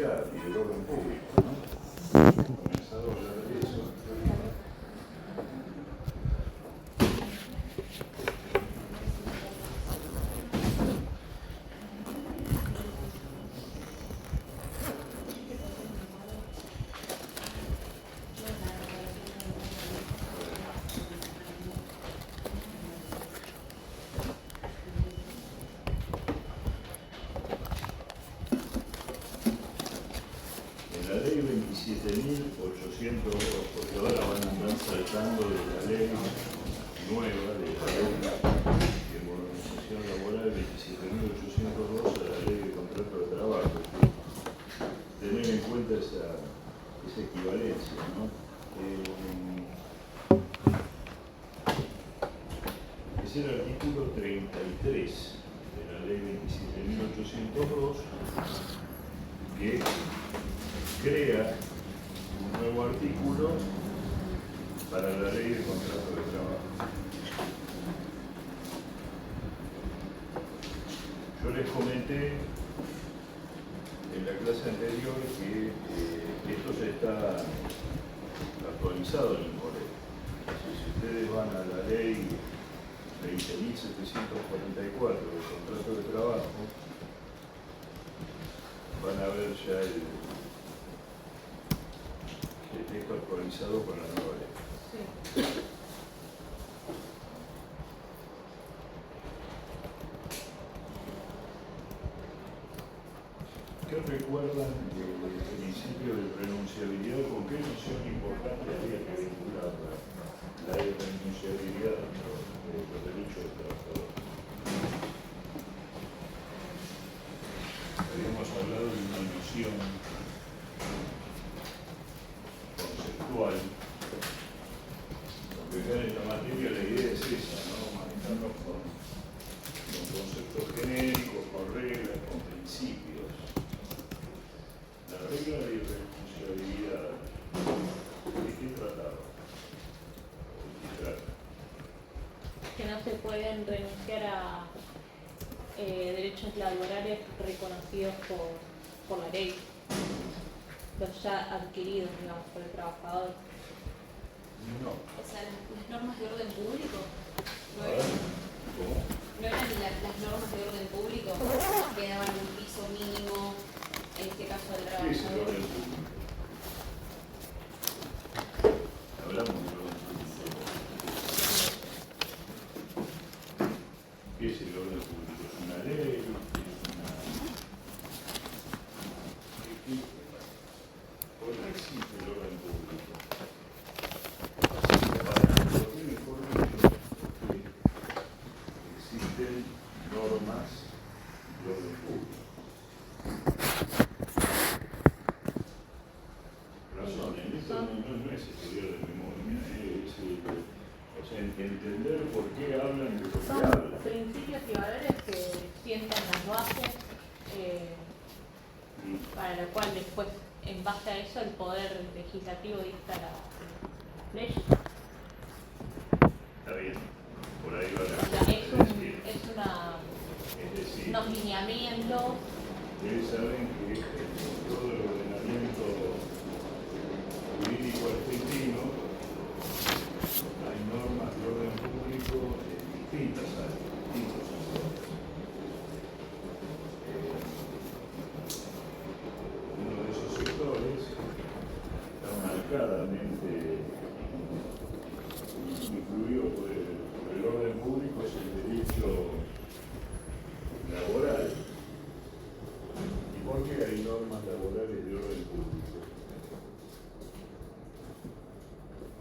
seguridad y del orden público, ¿no? Hemos comenzado a hablar de eso. La ley 27.802, porque ahora van a andar saltando de la ley nueva, de la ley de modernización laboral 27.802 a la ley de contrato de trabajo. Tener en cuenta esa equivalencia, ¿no? Es el artículo 33 de la ley 27.802 que crea un nuevo artículo para la ley de contrato de trabajo. Yo les comenté en la clase anterior que esto ya está actualizado en el Correo. Si ustedes van a la ley 20.744 del contrato de trabajo, van a ver ya el texto actualizado con la nueva ley. Sí. ¿Qué recuerdan del principio de renunciabilidad? ¿Con qué noción importante había que vincular la ley de renunciabilidad de los derechos del trabajador? Habíamos hablado de una noción conceptual, porque acá en esta materia la idea es esa, ¿no? Manejarnos con conceptos genéricos, con reglas, con principios. La regla de irrenunciabilidad, ¿de qué trataba? ¿De qué trata? Que no se pueden renunciar a derechos laborales reconocidos por la ley, los ya adquiridos, digamos, por el trabajador. No. O sea, las normas de orden público no eran, ¿no eran las normas de orden público que daban un piso mínimo, en este caso del ¿qué es el trabajador? orden público? Hablamos del orden público. ¿Qué es el orden público? ¿Es una ley? ¿Por qué existe el orden público? ¿Por qué mejor dicho? Porque existen normas de orden público. Razones, esto no es estudiar de memoria, o sea, entender por qué hablan de lo que Son hablan. principios y valores que sientan las bases para lo cual después, en base a eso, el poder legislativo dicta las leyes. Está bien, por ahí va la O sea, es decir, unos lineamientos. ustedes saben que en todo el ordenamiento jurídico argentino hay normas de orden público en distintas áreas, distintos sectores. Uno de esos sectores está marcadamente influido por el orden público, es el derecho laboral. ¿Y por qué hay normas laborales de orden público?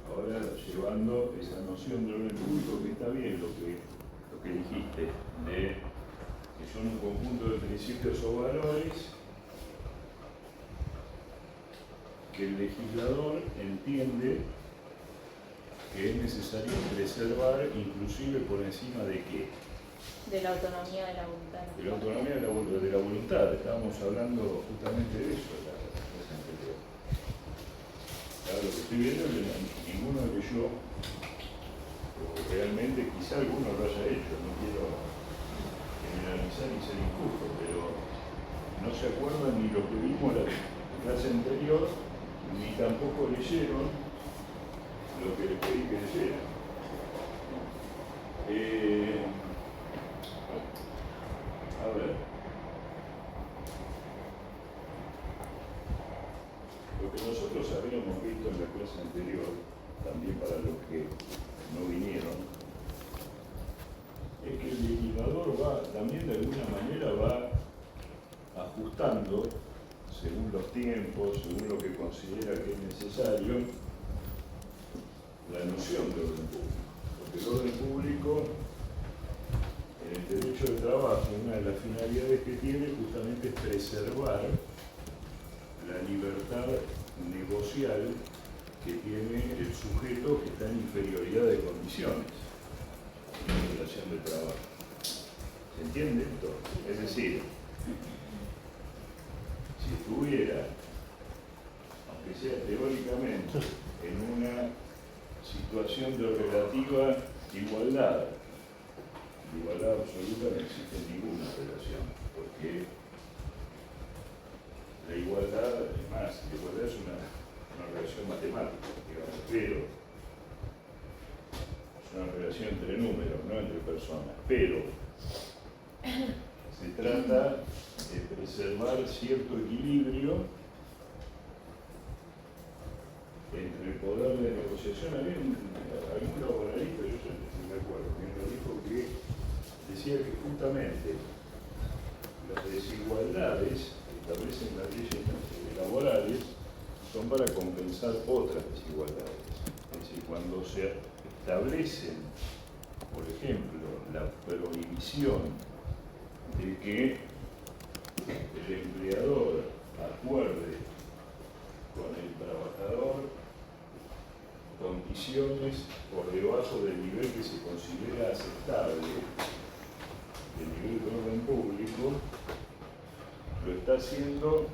Ahora, llevando esa noción de orden público, que está bien lo que dijiste, de que son un conjunto de principios o valores que el legislador entiende que es necesario preservar, inclusive por encima de qué. De la autonomía de la voluntad. De la autonomía de la voluntad. Estábamos hablando justamente de eso la clase anterior. Claro, lo que estoy viendo es que ninguno de yo, o realmente quizá alguno lo haya hecho, no quiero generalizar y ser injusto, pero no se acuerdan ni lo que vimos la clase anterior, ni tampoco leyeron lo que les pedí que leyeran. A ver. Lo que nosotros habíamos visto en la clase anterior, también para los que no vinieron, es que el legislador va, también de alguna manera va ajustando, según los tiempos, según lo que considera que es necesario, la noción de orden público. Porque el orden público, en el derecho de trabajo, una de las finalidades que tiene justamente es preservar la libertad negocial que tiene el sujeto que está en inferioridad de condiciones en la relación de trabajo. ¿Se entiende esto? Es decir, si estuviera, aunque sea teóricamente, en una situación de relativa igualdad absoluta, no existe ninguna relación, porque la igualdad, además, la igualdad es una relación matemática, digamos, pero es una relación entre números, no entre personas, pero se trata de preservar cierto equilibrio entre el poder de negociación. Había algún laboralista, yo no me acuerdo, que me dijo que decía que justamente las desigualdades que establecen las leyes laborales son para compensar otras desigualdades. Es decir, cuando se establecen, por ejemplo, la prohibición de que el empleador acuerde con el trabajador condiciones por debajo del nivel que se considera aceptable, del nivel de orden público, lo está haciendo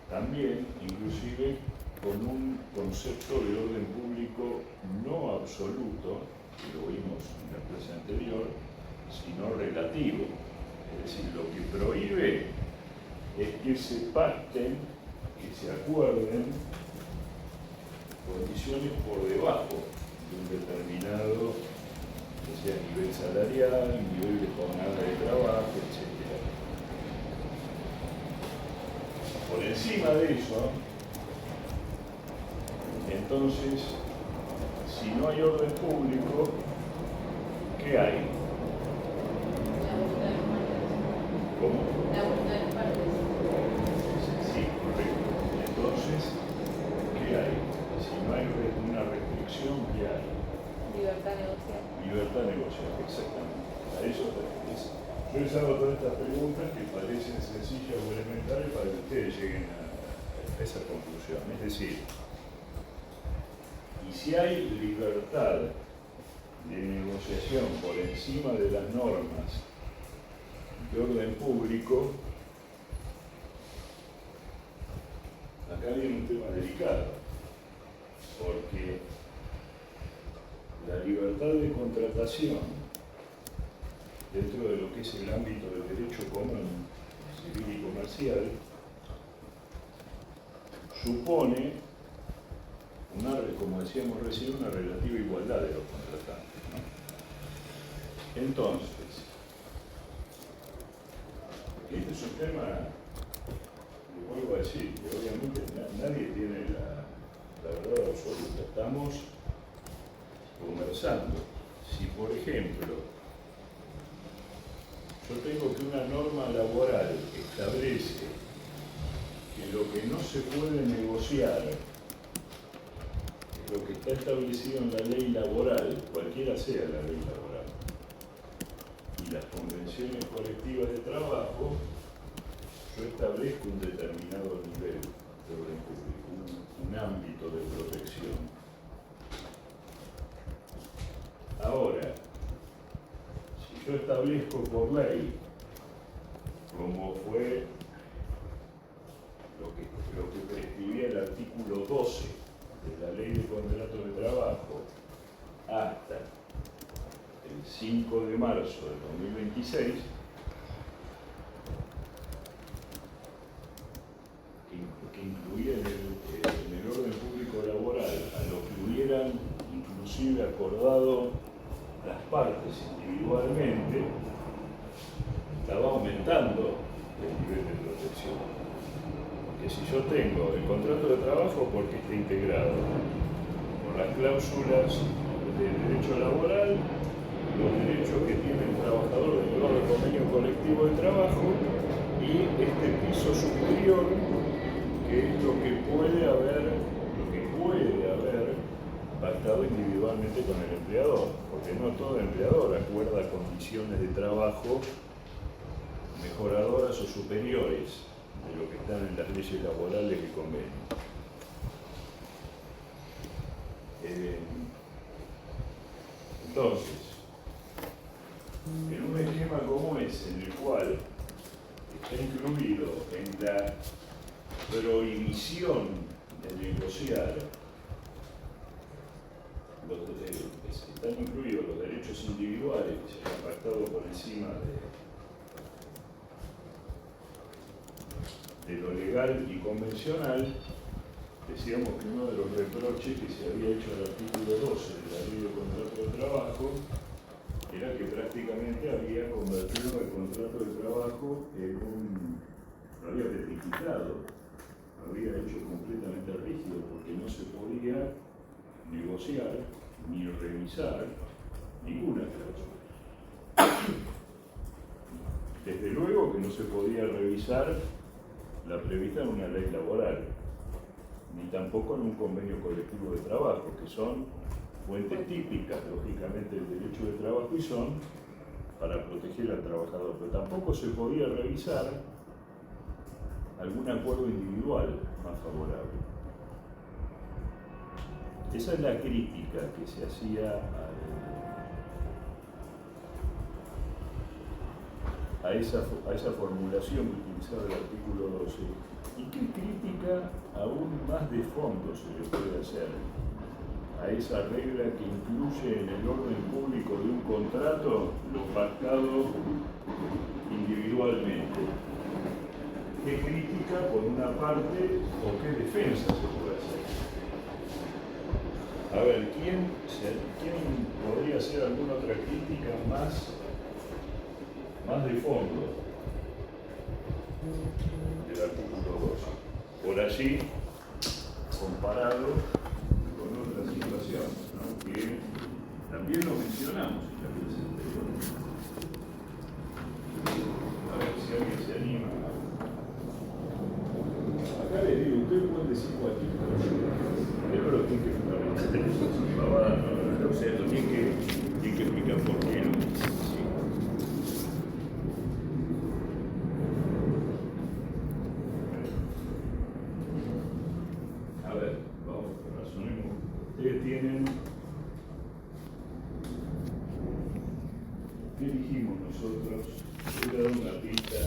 también, inclusive, con un concepto de orden público no absoluto, que lo vimos en la clase anterior, sino relativo. Es decir, lo que prohíbe es que se pacten, que se acuerden condiciones por debajo de un determinado, que sea nivel salarial, nivel de jornada de trabajo, etc. Por encima de eso, entonces, si no hay orden público, ¿qué hay? ¿Cómo? La voluntad de las partes. Sí, correcto. Entonces, ¿qué hay? Si no hay una restricción, ¿qué hay? Libertad negocial. Libertad negocial, exactamente. A eso te refieres. Yo les hago todas estas preguntas que parecen sencillas o elementales para que ustedes lleguen a esa conclusión. Es decir, y si hay libertad de negociación por encima de las normas de orden público, acá viene un tema delicado, porque la libertad de contratación dentro de lo que es el ámbito del derecho común, civil y comercial, supone, como decíamos recién, una relativa igualdad de los contratantes, ¿no? Entonces, este es un tema, lo vuelvo a decir, que obviamente nadie tiene la verdad absoluta. Estamos conversando. Si, por ejemplo, yo tengo que una norma laboral establece que lo que no se puede negociar es lo que está establecido en la ley laboral, cualquiera sea la ley laboral, y las convenciones colectivas de trabajo, yo establezco un determinado nivel de orden público, un ámbito de protección. Ahora, si yo establezco por ley, como fue lo que prescribía el artículo 12 de la Ley de Contratos de Trabajo, hasta el 5 de marzo de 2026, nivel de protección. Que si yo tengo el contrato de trabajo porque está integrado con las cláusulas de derecho laboral, los derechos que tiene el trabajador dentro del convenio colectivo de trabajo y este piso superior, que es lo que puede haber pactado individualmente con el empleador, porque no todo empleador acuerda condiciones de trabajo mejoradoras o superiores de lo que están en las leyes laborales y convenios. Entonces, en un esquema como ese, en el cual está incluido en la prohibición de negociar, están incluidos los derechos individuales que se han pactado por encima de lo legal y convencional. Decíamos que uno de los reproches que se había hecho al artículo 12 de la Ley de Contrato de Trabajo era que prácticamente había convertido el contrato de trabajo en lo había petrificado, lo había hecho completamente rígido, porque no se podía negociar ni revisar ninguna cláusula. Desde luego que no se podía revisar la prevista en una ley laboral, ni tampoco en un convenio colectivo de trabajo, que son fuentes típicas, lógicamente, del derecho de trabajo y son para proteger al trabajador, pero tampoco se podía revisar algún acuerdo individual más favorable. Esa es la crítica que se hacía a esa formulación que utilizaba el artículo 12. ¿Y qué crítica aún más de fondo se le puede hacer a esa regla que incluye en el orden público de un contrato lo pactado individualmente? ¿Qué crítica por una parte o qué defensa se puede hacer? A ver, ¿quién podría hacer alguna otra crítica más de fondo del artículo 12? Por allí, comparado con otras situaciones, ¿no? Que también lo mencionamos en la clase anterior. A ver si alguien se anima. Acá les digo, ustedes pueden decir cualquier cosa, pero lo tienen que fundamentar. O sea, lo tienen que explicar por qué lo dicen así. A ver, vamos, razonemos. Ustedes tienen... ¿Qué dijimos nosotros? Voy a dar una pista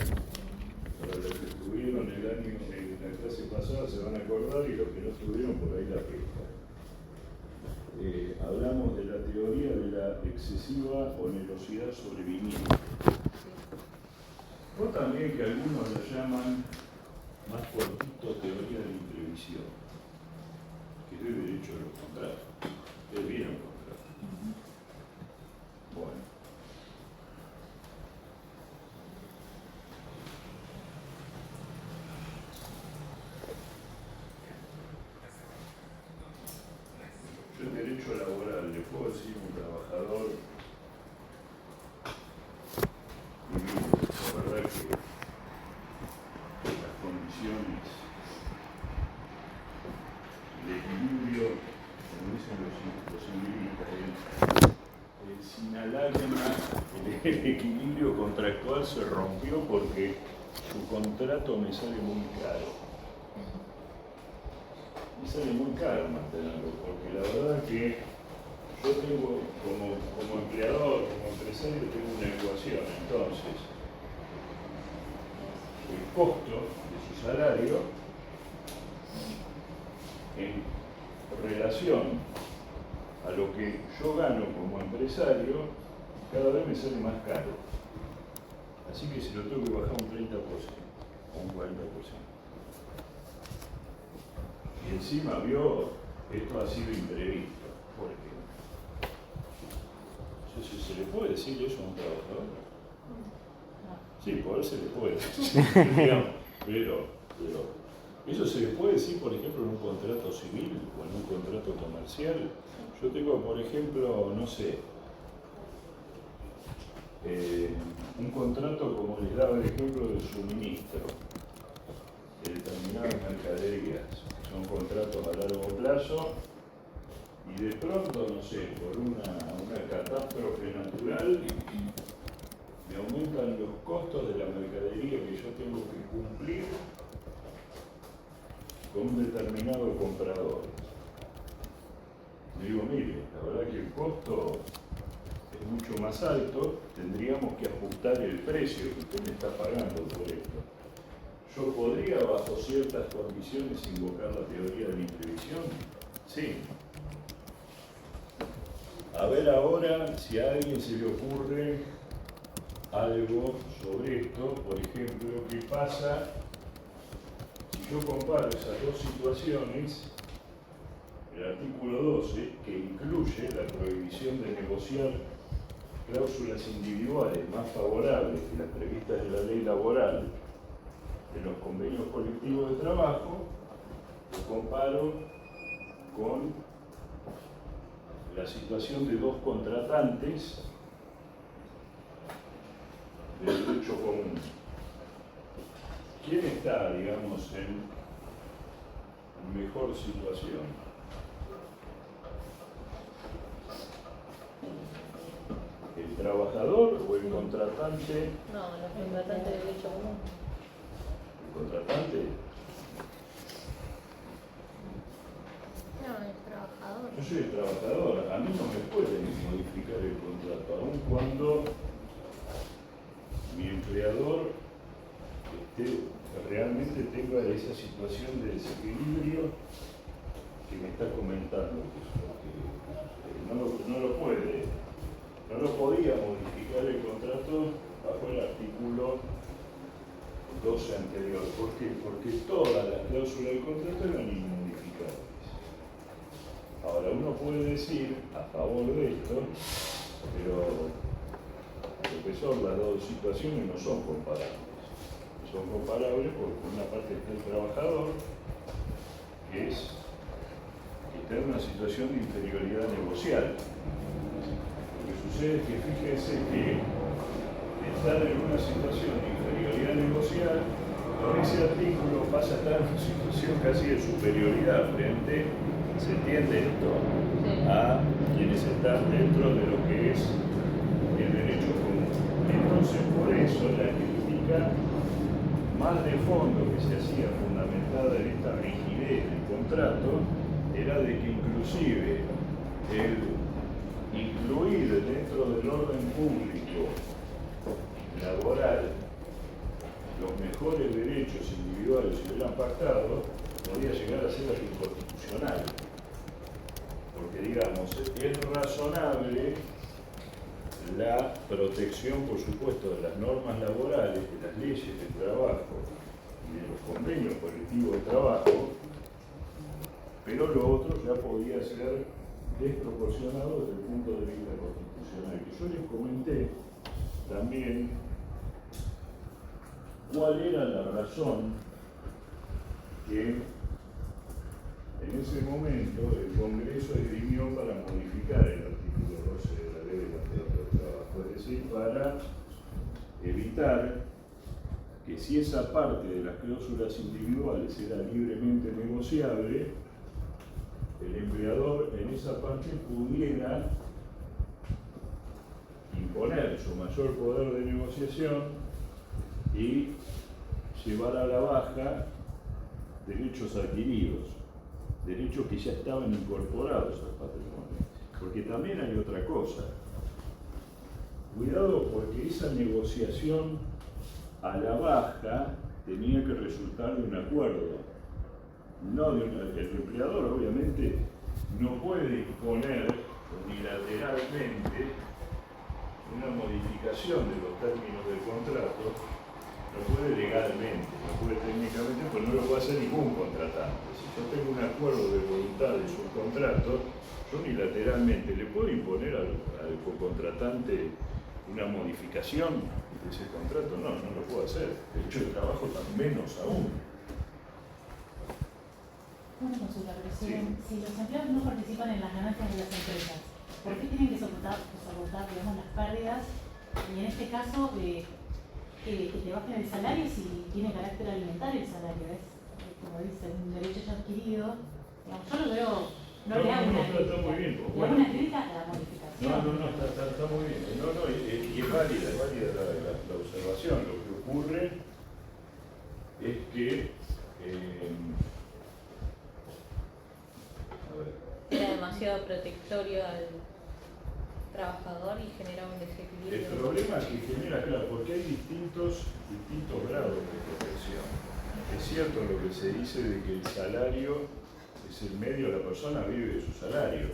para los que estuvieron en la clase pasada, se van a acordar, y los que no estuvieron, por ahí la pista. Hablamos de la teoría de la excesiva onerosidad sobrevinida. O también que algunos la llaman más cortito teoría de la imprevisión, que es el derecho de los contratos. Ustedes vieron contratos. Bueno. Yo el derecho laboral le puedo decir a un trabajador, la verdad que las condiciones de equilibrio, como dicen los ingleses, el sinalagma, el equilibrio contractual se rompió porque su contrato me sale muy caro. Me sale muy caro mantenerlo, porque la verdad es que yo tengo, como empleador, como empresario, tengo una ecuación. Entonces, el costo de su salario en relación a lo que yo gano como empresario, cada vez me sale más caro. Así que si lo tengo que bajar un 30% o un 40%. Y encima esto ha sido imprevisto. ¿Por qué? Entonces, ¿se le puede decir eso a un trabajador? Sí, poder se le puede, digamos, pero eso se le puede decir, por ejemplo, en un contrato civil o en un contrato comercial. Yo tengo, por ejemplo, no sé, un contrato como les daba el ejemplo del suministro de determinadas mercaderías. Son contratos a largo plazo y de pronto, no sé, por una catástrofe natural, me aumentan los costos de la mercadería que yo tengo que cumplir con un determinado comprador. Le digo, mire, la verdad que el costo es mucho más alto, tendríamos que ajustar el precio que usted me está pagando por esto. ¿Yo podría, bajo ciertas condiciones, invocar la teoría de la imprevisión? Sí. A ver ahora si a alguien se le ocurre algo sobre esto. Por ejemplo, ¿qué pasa si yo comparo esas dos situaciones? El artículo 12, que incluye la prohibición de negociar cláusulas individuales más favorables que las previstas en la ley laboral de los convenios colectivos de trabajo, lo comparo con la situación de dos contratantes del derecho común. ¿Quién está, digamos, en mejor situación? ¿El trabajador o el contratante? No, los contratantes de derecho común. ¿El contratante? No, el trabajador. Yo soy el trabajador, a mí no me pueden modificar el contrato, aun cuando mi empleador realmente tenga esa situación de desequilibrio que me está comentando, porque no lo puede. No lo podía modificar el contrato bajo el artículo 12 anterior. ¿Por qué? Porque todas las cláusulas del contrato eran inmodificables. Ahora, uno puede decir a favor de esto, pero, profesor, las dos situaciones no son comparables. Son comparables porque por una parte está el trabajador, que está en una situación de inferioridad negocial. Lo que sucede es que fíjense que estar en una situación de inferioridad negocial, con ese artículo pasa a estar en una situación casi de superioridad frente, ¿se entiende esto?, a quienes están dentro de lo que es el derecho común. Entonces, por eso la crítica más de fondo que se hacía fundamentada en esta rigidez del contrato era de que inclusive el incluir dentro del orden público laboral los mejores derechos individuales si hubieran pactado podía llegar a ser inconstitucional, porque digamos, es razonable la protección, por supuesto, de las normas laborales, de las leyes del trabajo y de los convenios colectivos de trabajo, pero lo otro ya podía ser desproporcionado desde el punto de vista constitucional. Que yo les comenté también cuál era la razón que en ese momento el Congreso esgrimió para modificar el artículo 12 de la Ley de Contrato de Trabajo, es decir, para evitar que si esa parte de las cláusulas individuales era libremente negociable, el empleador en esa parte pudiera imponer su mayor poder de negociación y llevar a la baja derechos adquiridos, derechos que ya estaban incorporados al patrimonio. Porque también hay otra cosa. Cuidado, porque esa negociación a la baja tenía que resultar de un acuerdo. No de el empleador obviamente no puede imponer unilateralmente una modificación de los términos del contrato, no puede legalmente, no puede técnicamente, pues no lo puede hacer ningún contratante. Si yo tengo un acuerdo de voluntad de subcontrato, yo unilateralmente le puedo imponer al contratante una modificación ese contrato no lo puedo hacer. Derecho de trabajo menos aún. Una consulta, pero Sí. si los empleados no participan en las ganancias de las empresas, ¿por qué tienen que soportar digamos, las pérdidas? Y en este caso, que te bajen el salario si tiene carácter alimentario el salario, es, como dice, un derecho ya adquirido. Digamos, yo lo veo, no le hago una crítica, está muy bien. le Bueno. hago una crítica a la modificación. Está muy bien. Y es válida la observación. Lo que ocurre es que Era demasiado protectorio al trabajador y generaba un el desequilibrio. problema que genera, claro, porque hay distintos grados de protección. Es cierto lo que se dice de que el salario es el medio, la persona vive de su salario.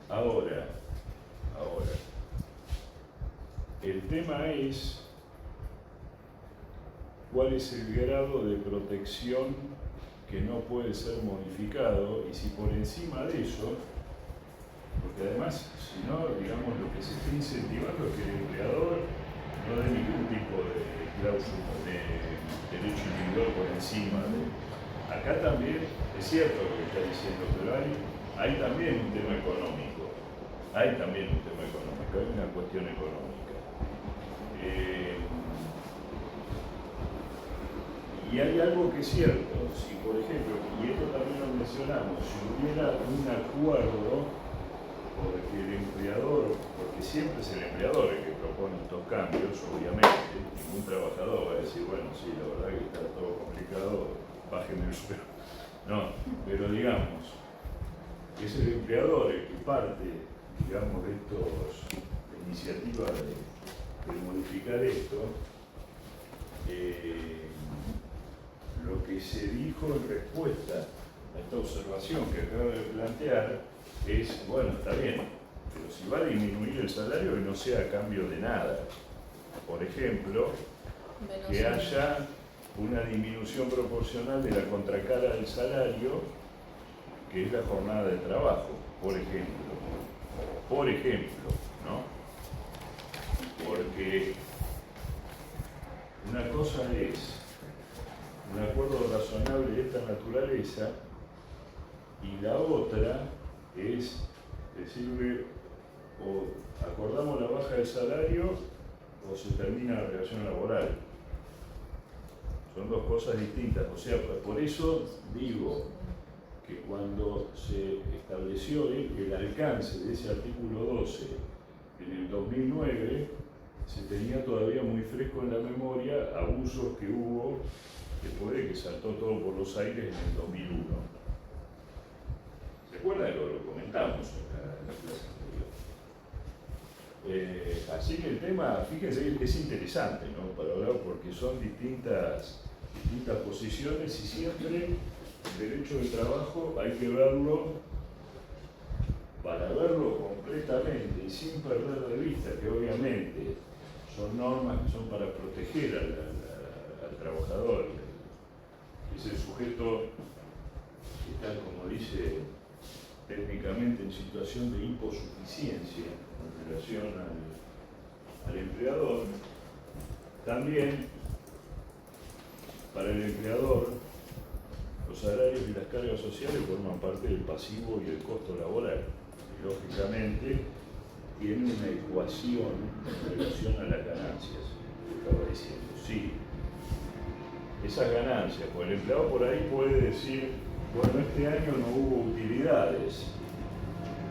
Ahora, el tema es cuál es el grado de protección que no puede ser modificado y si por encima de eso, porque además, si no, digamos, lo que se está incentivando es que el empleador no dé ningún tipo de cláusula de derecho individual por encima de... Acá también es cierto lo que está diciendo, pero hay también un tema económico. Hay una cuestión económica. Y hay algo que es cierto, si por ejemplo, y esto también lo mencionamos, si hubiera un acuerdo porque el empleador, porque siempre es el empleador el que propone estos cambios, obviamente, ningún trabajador va a decir, bueno, sí, la verdad que está todo complicado, bájenme el sueldo. No, pero digamos, es el empleador el que parte, digamos, de estas iniciativas de modificar esto. Lo que se dijo en respuesta a esta observación que acabo de plantear es, bueno, está bien, pero si va a disminuir el salario que no sea a cambio de nada. Por ejemplo, que haya una disminución proporcional de la contracara del salario, que es la jornada de trabajo, por ejemplo. Por ejemplo, ¿no? Porque una cosa es un acuerdo razonable de esta naturaleza y la otra es decirle o acordamos la baja del salario o se termina la relación laboral. Son dos cosas distintas, o sea, por eso digo que cuando se estableció el alcance de ese artículo 12 en el 2009, se tenía todavía muy fresco en la memoria abusos que hubo después de que saltó todo por los aires en el 2001. ¿Se acuerdan? Lo comentamos en la clase anterior. Así que el tema, fíjense, es interesante, ¿no? Para hablar porque son distintas posiciones y siempre el derecho del trabajo hay que verlo para verlo completamente y sin perder de vista que obviamente son normas que son para proteger al trabajador. Es el sujeto que está, como dice técnicamente, en situación de imposuficiencia en relación al empleador. También para el empleador los salarios y las cargas sociales forman parte del pasivo y el costo laboral. Y, lógicamente tiene una ecuación en relación a las ganancias, que estaba diciendo. Sí, esas ganancias, pues el empleado por ahí puede decir, bueno, este año no hubo utilidades,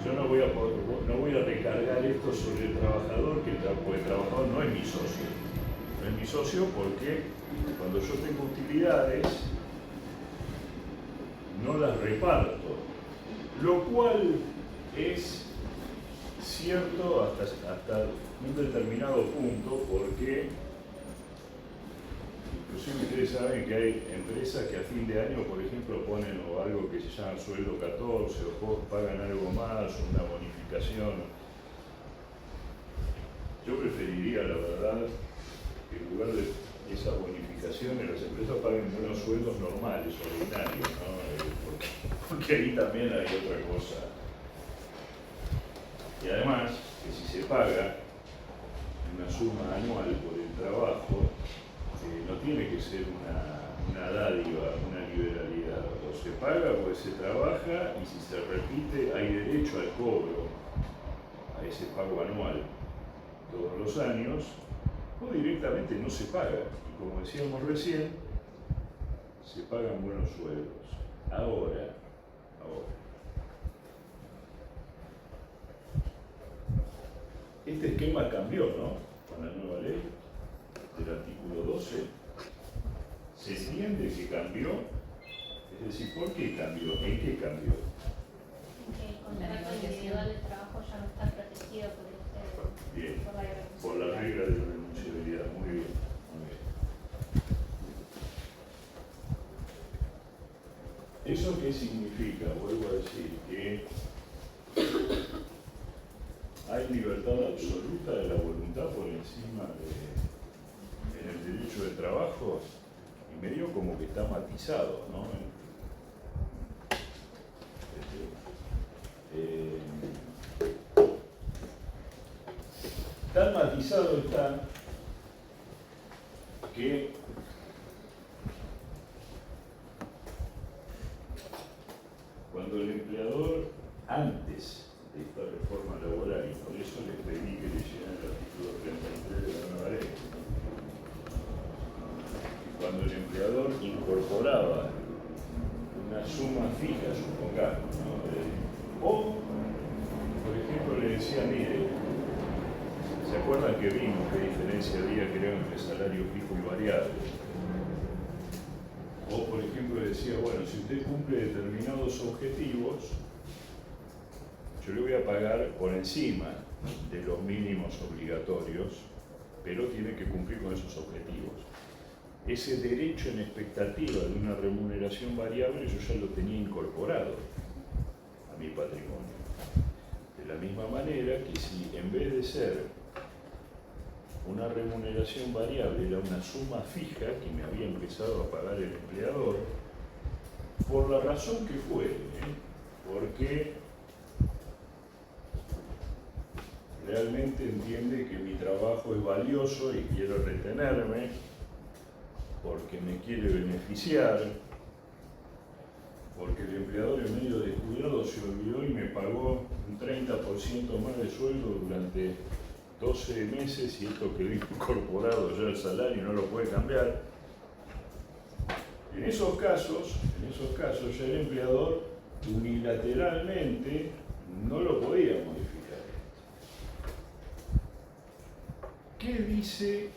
yo no voy a recargar esto sobre el trabajador, porque el trabajador no es mi socio. No es mi socio porque cuando yo tengo utilidades, no las reparto, lo cual es cierto hasta un determinado punto, porque inclusive ustedes saben que hay empresas que a fin de año, por ejemplo, ponen o algo que se llama sueldo 14 o pagan algo más o una bonificación. Yo preferiría, la verdad, que en lugar de esas bonificaciones las empresas paguen buenos sueldos normales, ordinarios, ¿no? Porque ahí también hay otra cosa. Y además, que si se paga, una suma anual por el trabajo, no tiene que ser una dádiva, una liberalidad. O se paga porque se trabaja y si se repite hay derecho al cobro, a ese pago anual todos los años, o directamente no se paga. Y como decíamos recién, se pagan buenos sueldos. Ahora. Este esquema cambió, ¿no? Con la nueva ley del artículo 12. ¿Se entiende que cambió? Es decir, ¿por qué cambió? ¿En qué cambió? Que el contrato individual de trabajo ya no está protegido por Bien, por la por la regla de renunciabilidad. Muy bien, muy bien. ¿Eso qué significa? Vuelvo a decir que hay libertad absoluta de la voluntad por encima en el derecho de trabajo, y medio como que está matizado, ¿no? Tan matizado está que cuando el empleador, antes de esta reforma laboral, y por eso les pedí que leyeran el artículo 33 de la nueva ley, cuando el empleador incorporaba una suma fija, supongamos, ¿no? O, por ejemplo, le decía, mire, ¿se acuerdan que vimos qué diferencia había, creo, entre salario fijo y variable? O, por ejemplo, le decía, bueno, si usted cumple determinados objetivos, yo le voy a pagar por encima de los mínimos obligatorios, pero tiene que cumplir con esos objetivos. Ese derecho en expectativa de una remuneración variable yo ya lo tenía incorporado a mi patrimonio. De la misma manera que si en vez de ser una remuneración variable era una suma fija que me había empezado a pagar el empleador, por la razón que fuere, porque realmente entiende que mi trabajo es valioso y quiero retenerme, porque me quiere beneficiar, porque el empleador en medio descuidado se olvidó y me pagó un 30% más de sueldo durante 12 meses y esto quedó incorporado ya al salario y no lo puede cambiar. En esos casos ya el empleador unilateralmente no lo podía modificar. ¿Qué dice?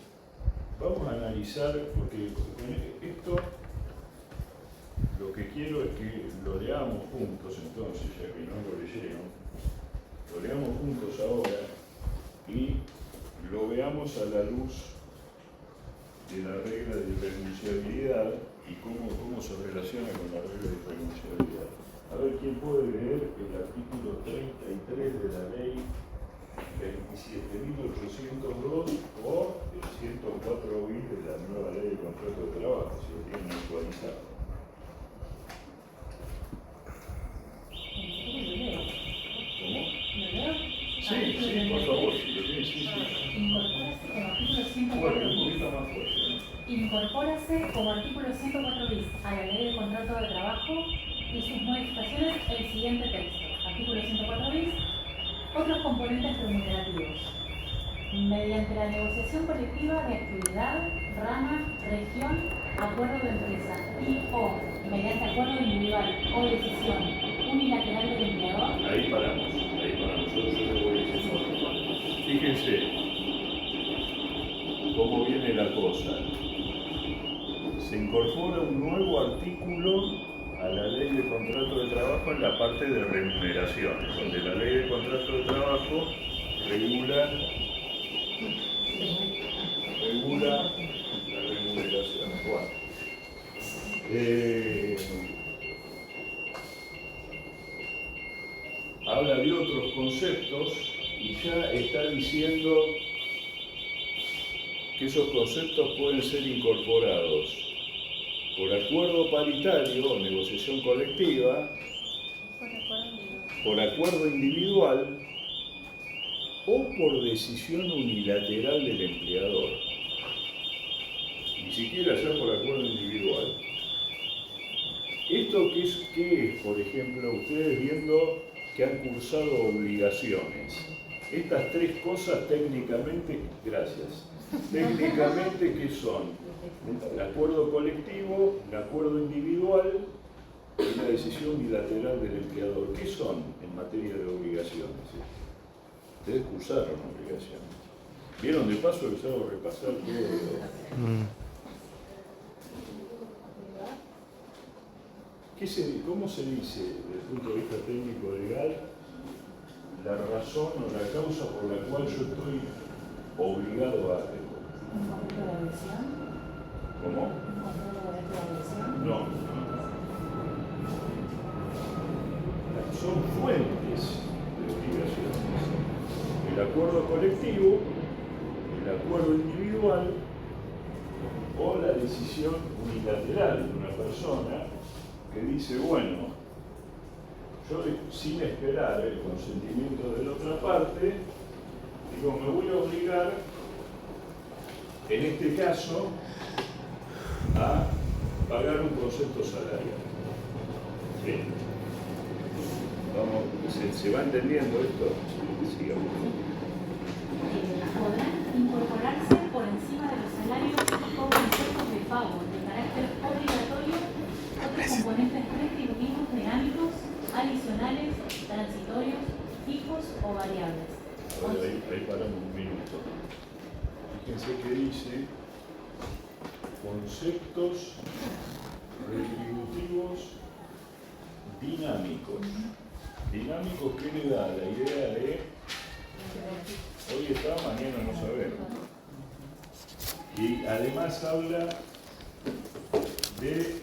Vamos a analizar, porque con esto lo que quiero es que lo leamos juntos, entonces, ya que no lo leyeron, lo leamos juntos ahora y lo veamos a la luz de la regla de renunciabilidad y cómo se relaciona con la regla de renunciabilidad. A ver, ¿quién puede leer el artículo 33 de la ley 27.802 o el 104 bis de la nueva ley de contrato de trabajo, si lo tienen actualizado? ¿Cómo? Sí, por favor, si lo tienen, sí. Incorpórase como artículo 104 Bueno, un bis. poquito más fuerte, ¿no? Incorpórase como artículo 104 bis a la ley de contrato de trabajo y sus modificaciones el siguiente texto. Artículo 104 bis. Otros componentes remunerativos. Mediante la negociación colectiva de actividad, rama, región, acuerdo de empresa y o mediante acuerdo individual o decisión unilateral del empleador. Ahí paramos. Yo le voy diciendo. Fíjense cómo viene la cosa. Se incorpora un nuevo artículo a la ley de contrato de trabajo en la parte de remuneraciones, donde la ley de contrato de trabajo regula la remuneración. Bueno. Habla de otros conceptos y ya está diciendo que esos conceptos pueden ser incorporados por acuerdo paritario o negociación colectiva, por acuerdo individual o por decisión unilateral del empleador, ni siquiera ya por acuerdo individual. ¿Esto qué es, por ejemplo, ustedes viendo que han cursado obligaciones? Estas tres cosas técnicamente, gracias, técnicamente, ¿qué son? El acuerdo colectivo, el acuerdo individual y la decisión unilateral del empleador. ¿Qué son en materia de obligaciones? Ustedes cursaron obligaciones. ¿Vieron de paso que les hago repasar todo? ¿Cómo se dice, desde el punto de vista técnico legal, la razón o la causa por la cual yo estoy obligado a algo? ¿Un conflicto de adhesión? ¿Cómo? ¿Un conflicto de adhesión? No. Son fuentes de obligaciones. El acuerdo colectivo, el acuerdo individual o la decisión unilateral de una persona que dice, bueno, yo sin esperar el consentimiento de la otra parte, digo, me voy a obligar, en este caso, a pagar un concepto salarial. ¿Sí? Vamos, ¿se va entendiendo esto? Sigamos. Podrán incorporarse por encima de los salarios o conceptos de pago de carácter obligatorio otros componentes retributivos dinámicos, adicionales, transitorios, fijos o variables. Ahora ahí paramos un minuto. Fíjense que dice conceptos retributivos dinámicos. Dinámicos, ¿qué le da? La idea de hoy está, mañana no sabemos. Y además habla de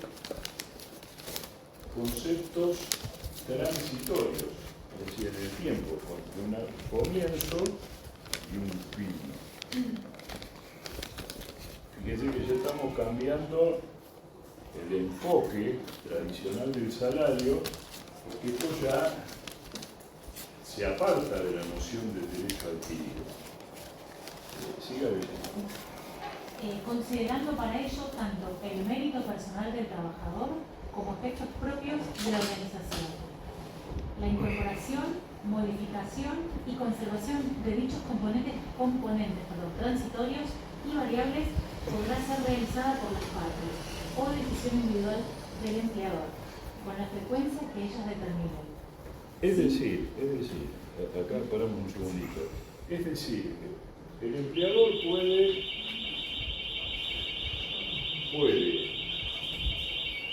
conceptos transitorios, es decir, en el tiempo, con un comienzo y un fin. Fíjense que ya estamos cambiando el enfoque tradicional del salario, porque esto ya se aparta de la noción de derecho adquirido. Siga diciendo. Considerando para ello tanto el mérito personal del trabajador como aspectos propios de la organización. La incorporación, modificación y conservación de dichos componentes transitorios y variables podrá ser realizada por las partes o decisión individual del empleador, con la frecuencia que ellas determinen. Es decir, acá paramos un segundito. Es decir, el empleador puede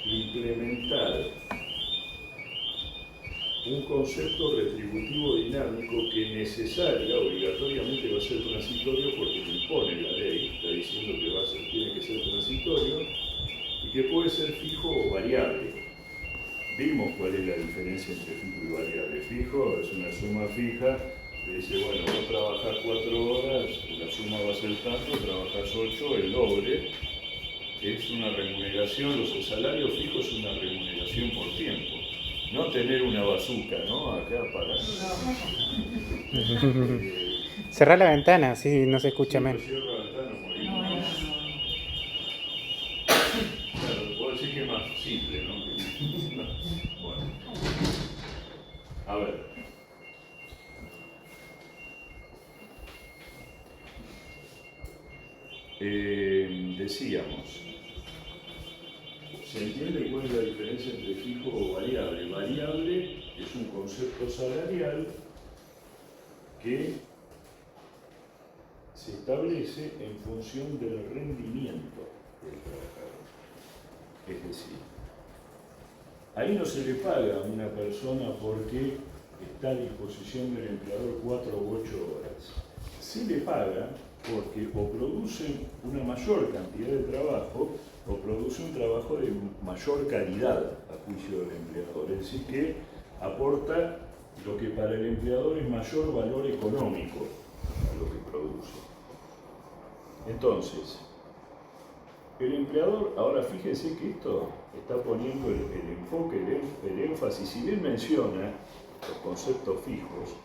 implementar un concepto retributivo dinámico que necesaria, obligatoriamente va a ser transitorio porque lo impone la ley, está diciendo que tiene que ser transitorio y que puede ser fijo o variable. Vimos cuál es la diferencia entre fijo y variable. Fijo es una suma fija, que dice, bueno, vos trabajás 4 horas, la suma va a ser tanto, trabajás 8, el doble. Es una remuneración, los salarios fijos es una remuneración por tiempo. No tener una bazuca, ¿no? Acá para... Cerrar la ventana, así no se escucha menos. Cierro la ventana, morimos. Claro, puedo decir que es más simple, ¿no? Bueno. A ver. Decíamos, ¿se entiende cuál es la diferencia entre fijo o variable? Variable es un concepto salarial que se establece en función del rendimiento del trabajador. Es decir, ahí no se le paga a una persona porque está a disposición del empleador 4 u 8 horas. Se le paga porque o produce una mayor cantidad de trabajo o produce un trabajo de mayor calidad a juicio del empleador. Es decir, que aporta lo que para el empleador es mayor valor económico a lo que produce. Entonces, el empleador, ahora fíjense que esto está poniendo el enfoque, el énfasis, si bien menciona los conceptos fijos,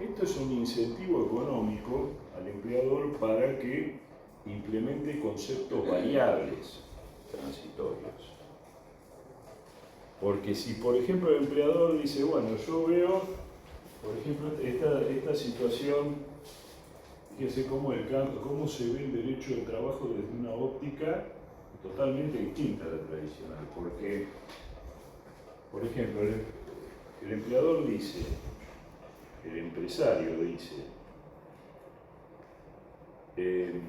Esto es un incentivo económico al empleador para que implemente conceptos variables transitorios. Porque si, por ejemplo, el empleador dice, bueno, yo veo, por ejemplo, esta situación, fíjense cómo se ve el derecho del trabajo desde una óptica totalmente distinta a la tradicional. Porque, por ejemplo, el empleador dice, el empresario dice, en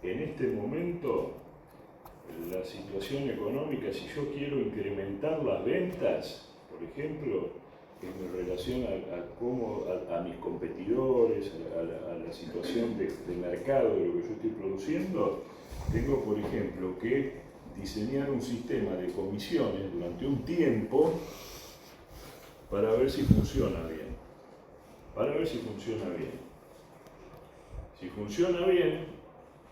este momento, la situación económica, si yo quiero incrementar las ventas, por ejemplo, en relación a mis competidores, a la situación de mercado de lo que yo estoy produciendo, tengo, por ejemplo, que diseñar un sistema de comisiones durante un tiempo para ver si funciona bien. Si funciona bien,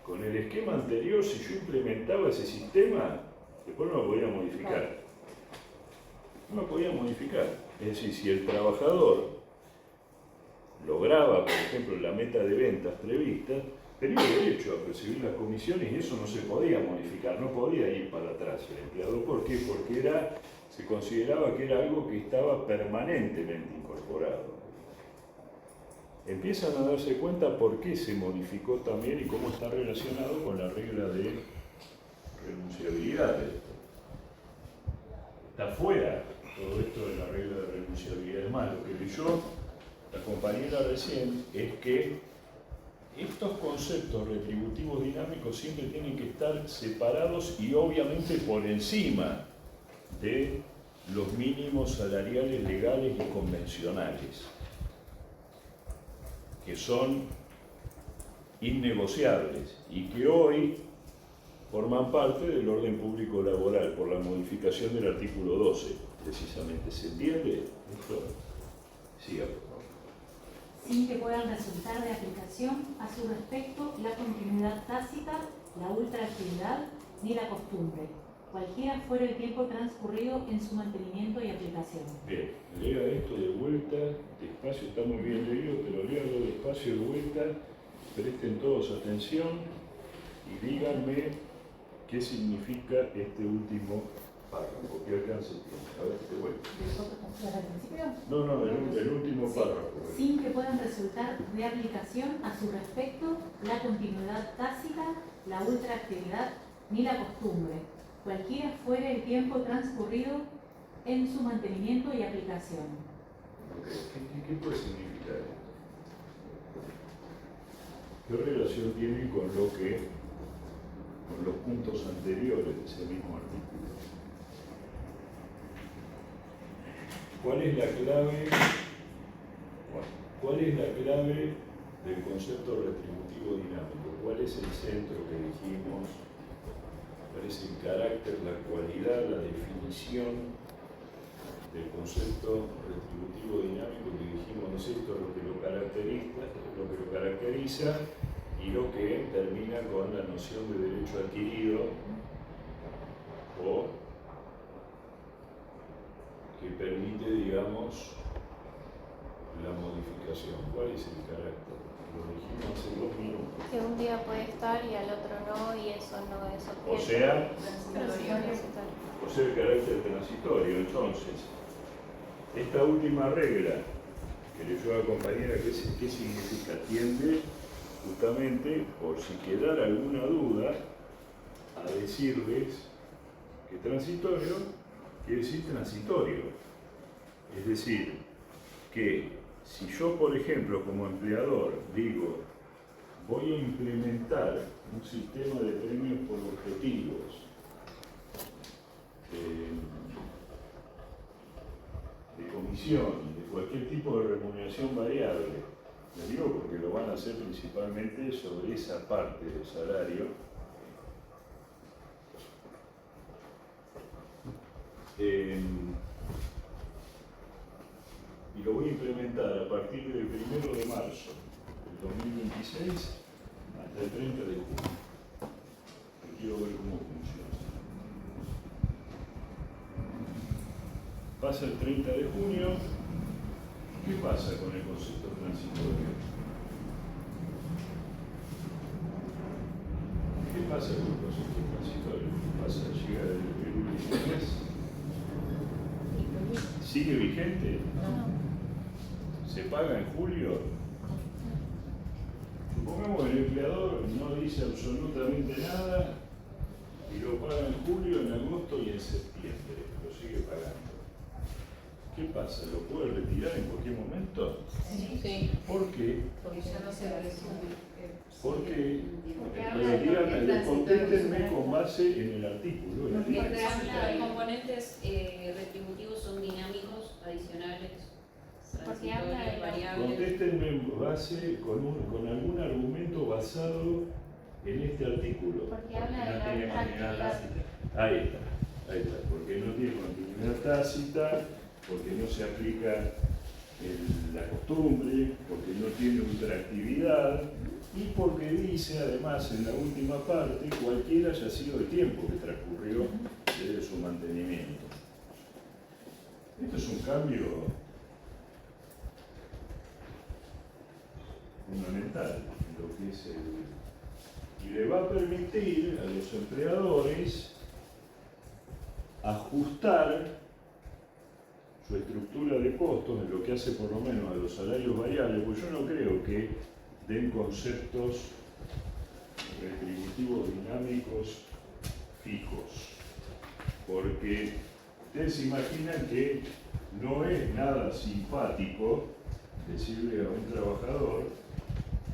con el esquema anterior, si yo implementaba ese sistema, después no lo podía modificar. Es decir, si el trabajador lograba, por ejemplo, la meta de ventas prevista, tenía derecho a percibir las comisiones y eso no se podía modificar, no podía ir para atrás el empleador. ¿Por qué? Porque se consideraba que era algo que estaba permanentemente incorporado. Empiezan a darse cuenta por qué se modificó también y cómo está relacionado con la regla de renunciabilidad. Está fuera todo esto de la regla de renunciabilidad. Es más, lo que leyó la compañera recién es que estos conceptos retributivos dinámicos siempre tienen que estar separados y obviamente por encima de los mínimos salariales legales y convencionales, que son innegociables y que hoy forman parte del orden público laboral por la modificación del artículo 12, precisamente. ¿Se entiende esto? Siga, por favor. Sin que puedan resultar de aplicación a su respecto la continuidad tácita, la ultraactividad ni la costumbre, cualquiera fuera el tiempo transcurrido en su mantenimiento y aplicación. Bien, lea esto de vuelta, despacio, está muy bien leído, pero léalo despacio de vuelta, presten todos atención y díganme qué significa este último párrafo, que alcance el tiempo. A ver, de vuelta. ¿Al principio? No, el último párrafo. Sin que puedan resultar de aplicación a su respecto la continuidad tácita, la ultraactividad ni la costumbre, cualquiera fuera el tiempo transcurrido en su mantenimiento y aplicación. ¿Qué puede significar esto? ¿Qué relación tiene con los puntos anteriores de ese mismo artículo? ¿Cuál es la clave del concepto retributivo dinámico? ¿Cuál es el centro que dijimos? ¿Cuál es el carácter, la cualidad, la definición del concepto retributivo dinámico que dijimos? No sé, esto es lo que lo caracteriza y lo que termina con la noción de derecho adquirido o que permite, digamos, la modificación. ¿Cuál es el carácter? Lo dijimos hace 2 minutos. Que un día puede estar y al otro no, y eso no es objeto. O sea, transitorio. el carácter transitorio. Entonces, esta última regla que leyó la compañera, ¿qué significa? Tiende justamente, por si quedara alguna duda, a decirles que transitorio quiere decir transitorio. Es decir, que si yo, por ejemplo, como empleador, digo, voy a implementar un sistema de premios por objetivos, de comisión, de cualquier tipo de remuneración variable, lo digo porque lo van a hacer principalmente sobre esa parte del salario, y lo voy a implementar a partir del 1 de marzo del 2026 hasta el 30 de junio. Yo quiero ver cómo funciona. Pasa el 30 de junio ¿Qué pasa con el concepto transitorio? ¿Qué pasa con el concepto transitorio? ¿Qué pasa? ¿Llega el último mes? ¿Sigue vigente? ¿Se paga en julio? Supongamos que el empleador no dice absolutamente nada y lo paga en julio, en agosto y en septiembre. Lo sigue pagando. ¿Qué pasa? ¿Lo puede retirar en cualquier momento? Sí. ¿Por qué? Porque ya no se resume. Porque Porque contéstenme con base en el artículo. El Porque artículo. habla de componentes retributivos son dinámicos, adicionales, Porque habla de transitorios, variables. Contéstenme en base con algún argumento basado en este artículo. Porque habla de No tiene la continuidad actividad. tácita. Ahí está, porque no tiene continuidad tácita, porque no se aplica la costumbre, porque no tiene ultraactividad y porque dice además en la última parte cualquiera haya sido el tiempo que transcurrió desde su mantenimiento. Esto es un cambio fundamental en lo que es y le va a permitir a los empleadores ajustar su estructura de costos en lo que hace por lo menos a los salarios variables, pues yo no creo que den conceptos retributivos dinámicos fijos, porque ustedes se imaginan que no es nada simpático decirle a un trabajador: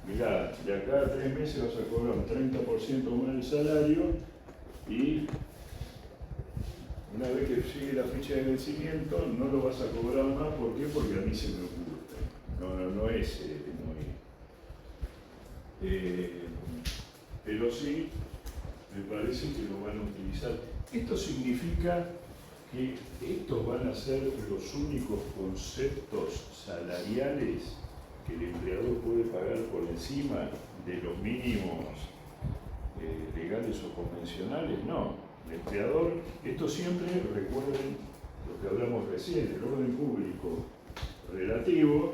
mirá, de acá a 3 meses vas a cobrar un 30% más el salario y una vez que llegue la fecha de vencimiento no lo vas a cobrar más. ¿Por qué? Porque a mí se me ocurre. No es muy... pero sí, me parece que lo van a utilizar. Esto significa que estos van a ser los únicos conceptos salariales que el empleador puede pagar por encima de los mínimos legales o convencionales. No. El empleador, esto siempre, recuerden lo que hablamos recién, el orden público relativo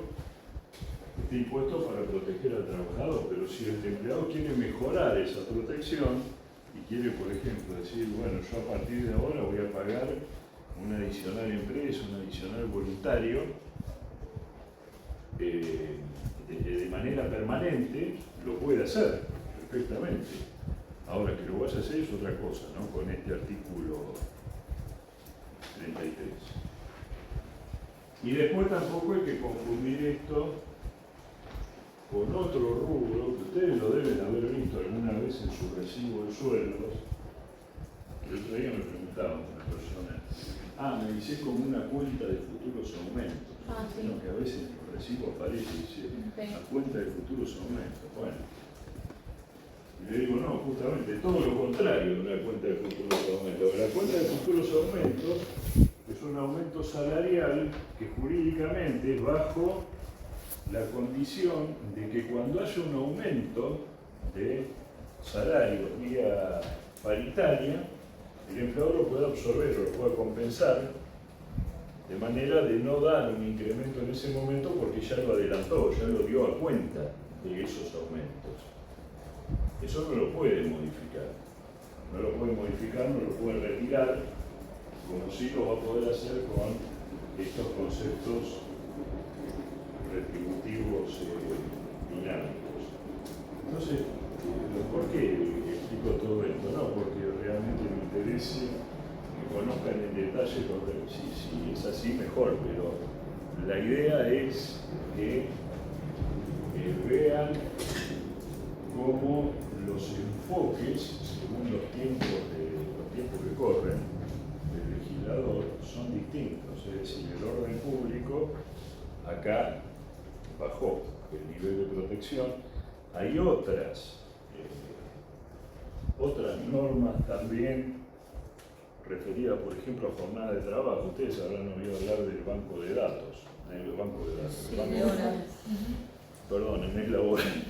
está impuesto para proteger al trabajador, pero si el empleador quiere mejorar esa protección y quiere, por ejemplo, decir, bueno, yo a partir de ahora voy a pagar un adicional empresa, un adicional voluntario, de manera permanente, lo puede hacer perfectamente. Ahora, que lo vaya a hacer es otra cosa, ¿no? Con este artículo 33. Y después tampoco hay que confundir esto con otro rubro que ustedes lo deben haber visto alguna vez en su recibo de sueldos. El otro día me preguntaba una persona, me dice como una cuenta de futuros aumentos. Sí. ¿No? Que a veces en el recibo aparece y dice, la cuenta de futuros aumentos. Bueno. Y le digo, no, justamente todo lo contrario de una cuenta de futuros aumentos. La cuenta de futuros aumentos es un aumento salarial que jurídicamente es bajo la condición de que cuando haya un aumento de salario vía paritaria, el empleador lo pueda absorber o lo pueda compensar de manera de no dar un incremento en ese momento porque ya lo adelantó, ya lo dio a cuenta de esos aumentos. Eso no lo puede modificar. No lo puede modificar, no lo puede retirar, como sí lo va a poder hacer con estos conceptos retributivos dinámicos. Entonces, ¿por qué explico todo esto? No porque realmente me interese que conozcan en detalle si es así mejor, pero la idea es que vean cómo los enfoques, según los tiempos que corren del legislador, son distintos. Es decir, el orden público acá bajó el nivel de protección. Hay otras normas también referidas, por ejemplo, a jornada de trabajo. Ustedes habrán oído hablar del banco de datos. Perdón, el mes laboral.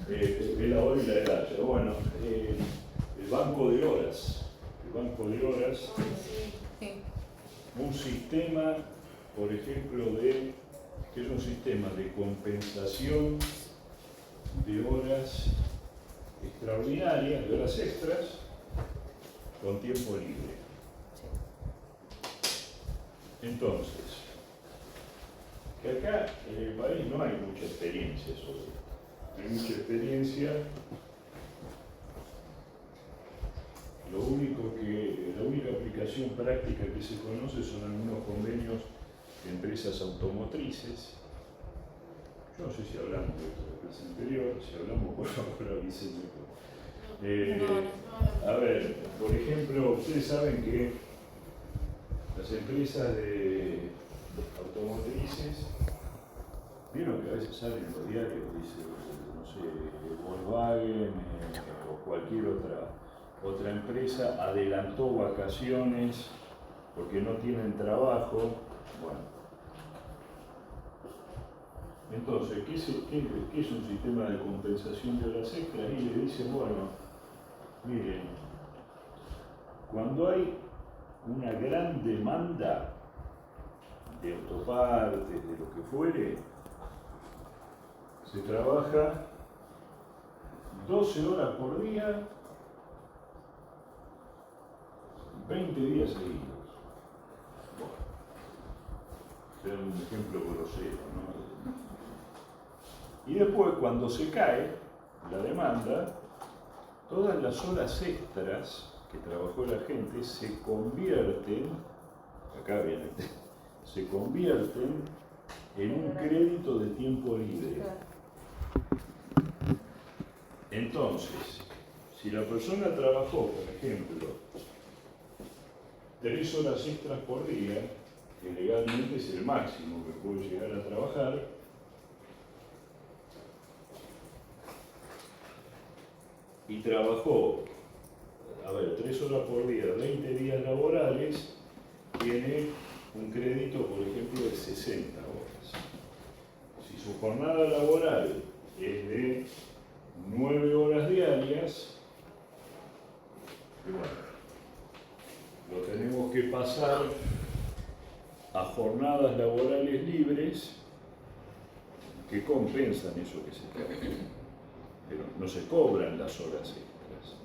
El ahora y la edad. Bueno, el banco de horas. Un sistema, por ejemplo, de que es un sistema de compensación de horas extraordinarias, de horas extras, con tiempo libre. Entonces, que acá en el país no hay mucha experiencia sobre esto. Hay mucha experiencia. La única aplicación práctica que se conoce son algunos convenios de empresas automotrices. Yo no sé si hablamos de esto en la clase anterior, si hablamos, por favor avísenme. A ver, por ejemplo, ustedes saben que las empresas de automotrices, vieron que a veces salen en los diarios, dice, no sé, Volkswagen o cualquier otra empresa adelantó vacaciones porque no tienen trabajo. Bueno, entonces, ¿qué es un sistema de compensación de horas extras? Y le dicen, bueno, miren, cuando hay una gran demanda de autopartes, de lo que fuere, se trabaja 12 horas por día, 20 días seguidos. Bueno, este es un ejemplo grosero, ¿no? Y después, cuando se cae la demanda, todas las horas extras que trabajó la gente se convierten, acá viene, se convierten en un crédito de tiempo libre. Entonces, si la persona trabajó, por ejemplo, 3 horas extras por día, que legalmente es el máximo que puede llegar a trabajar, y trabajó, 3 horas por día, 20 días laborales, tiene un crédito, por ejemplo, de 60 horas. Si su jornada laboral es de 9 horas diarias, bueno, lo tenemos que pasar a jornadas laborales libres que compensan eso que se trabaja. Pero no se cobran las horas extras.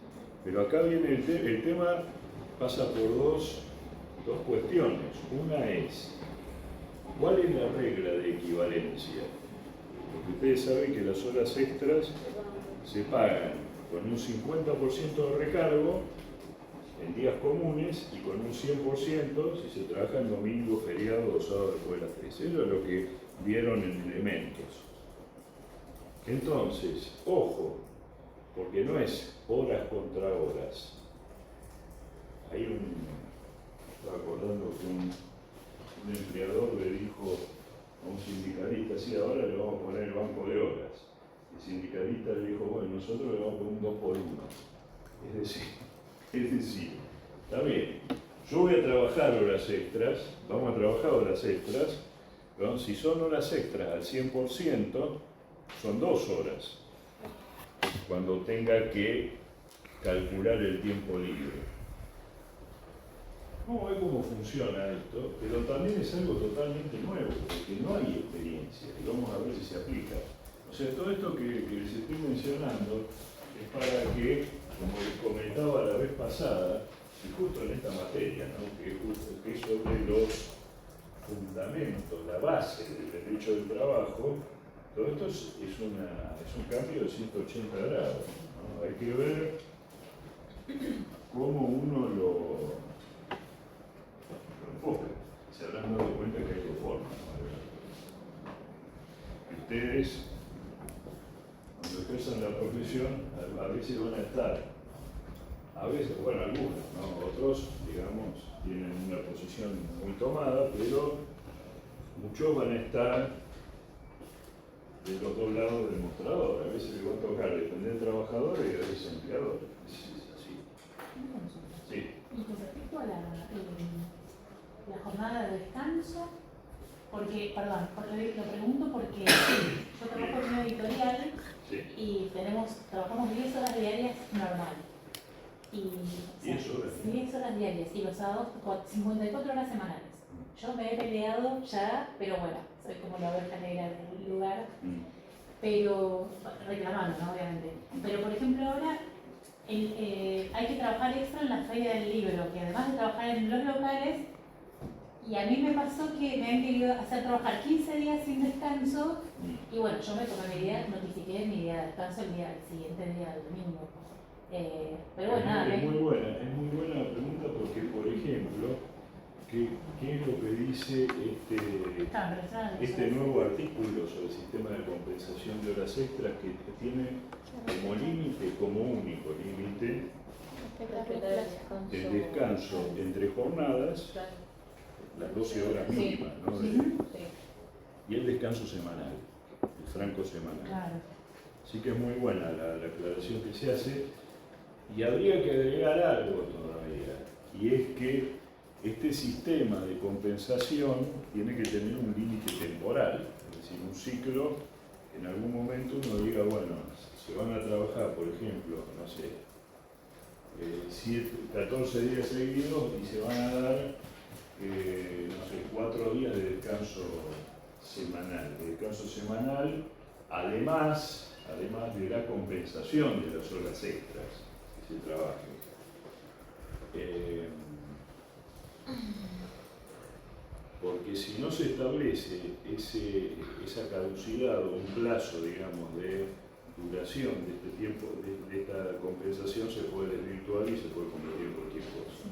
Pero acá viene el tema, pasa por dos cuestiones. Una es, ¿cuál es la regla de equivalencia? Porque ustedes saben que las horas extras se pagan con un 50% de recargo en días comunes y con un 100% si se trabaja en domingo, feriado o sábado después de las 3. Eso es lo que vieron en elementos. Entonces, ojo, porque no es horas contra horas. Estaba acordando que un empleador le dijo a un sindicalista, sí, ahora le vamos a poner el banco de horas. El sindicalista le dijo, bueno, nosotros le vamos a poner un 2 por 1. Es decir, está bien, yo voy a trabajar horas extras, vamos a trabajar horas extras, pero si son horas extras al 100%, son 2 horas, cuando tenga que calcular el tiempo libre. Vamos a ver cómo funciona esto, pero también es algo totalmente nuevo, porque no hay experiencia, y vamos a ver si se aplica. O sea, todo esto que les estoy mencionando es para que, como les comentaba la vez pasada, y justo en esta materia, ¿no? que es sobre los fundamentos, la base del derecho del trabajo, todo esto es un cambio de 180 grados. ¿No? Hay que ver cómo uno lo enfoca. Se habrán dado cuenta que hay dos formas. ¿No? Ustedes, cuando ejerzan la profesión, a veces van a estar, bueno, algunos, ¿no? Otros, digamos, tienen una posición muy tomada, pero muchos van a estar de los dos lados del mostrador. A veces les va a tocar defender trabajadores y a veces empleadores. Es así. Sí. Y con respecto a la jornada de descanso, porque lo pregunto porque yo trabajo en una editorial y trabajamos 10 horas diarias normal. 10 horas. 10 horas diarias y los sábados 54 horas semanales. Yo me he peleado ya, pero bueno, soy como la oveja negra del lugar, pero reclamando, ¿no? Obviamente. Pero por ejemplo ahora hay que trabajar extra en la feria del libro, que además de trabajar en los locales, y a mí me pasó que me han querido hacer trabajar 15 días sin descanso, y bueno, yo me tomé mi día, notifiqué mi día de descanso el siguiente día del domingo. Pero bueno, nada. Es muy buena la pregunta porque, por ejemplo, ¿qué es lo que dice este nuevo artículo sobre el sistema de compensación de horas extras que tiene como límite, como único límite, el descanso entre jornadas, las 12 horas mínimas, ¿no? Y el descanso semanal, el franco semanal. Claro. Así que es muy buena la aclaración que se hace. Y habría que agregar algo todavía, y es que este sistema de compensación tiene que tener un límite temporal, es decir, un ciclo que en algún momento uno diga, bueno, se van a trabajar, por ejemplo, no sé, 14 días seguidos y se van a dar, no sé, 4 días de descanso semanal, además de la compensación de las horas extras que se trabaje. Porque si no se establece esa caducidad o un plazo, digamos, de duración de este tiempo, de esta compensación, se puede desvirtuar y se puede convertir en cualquier cosa.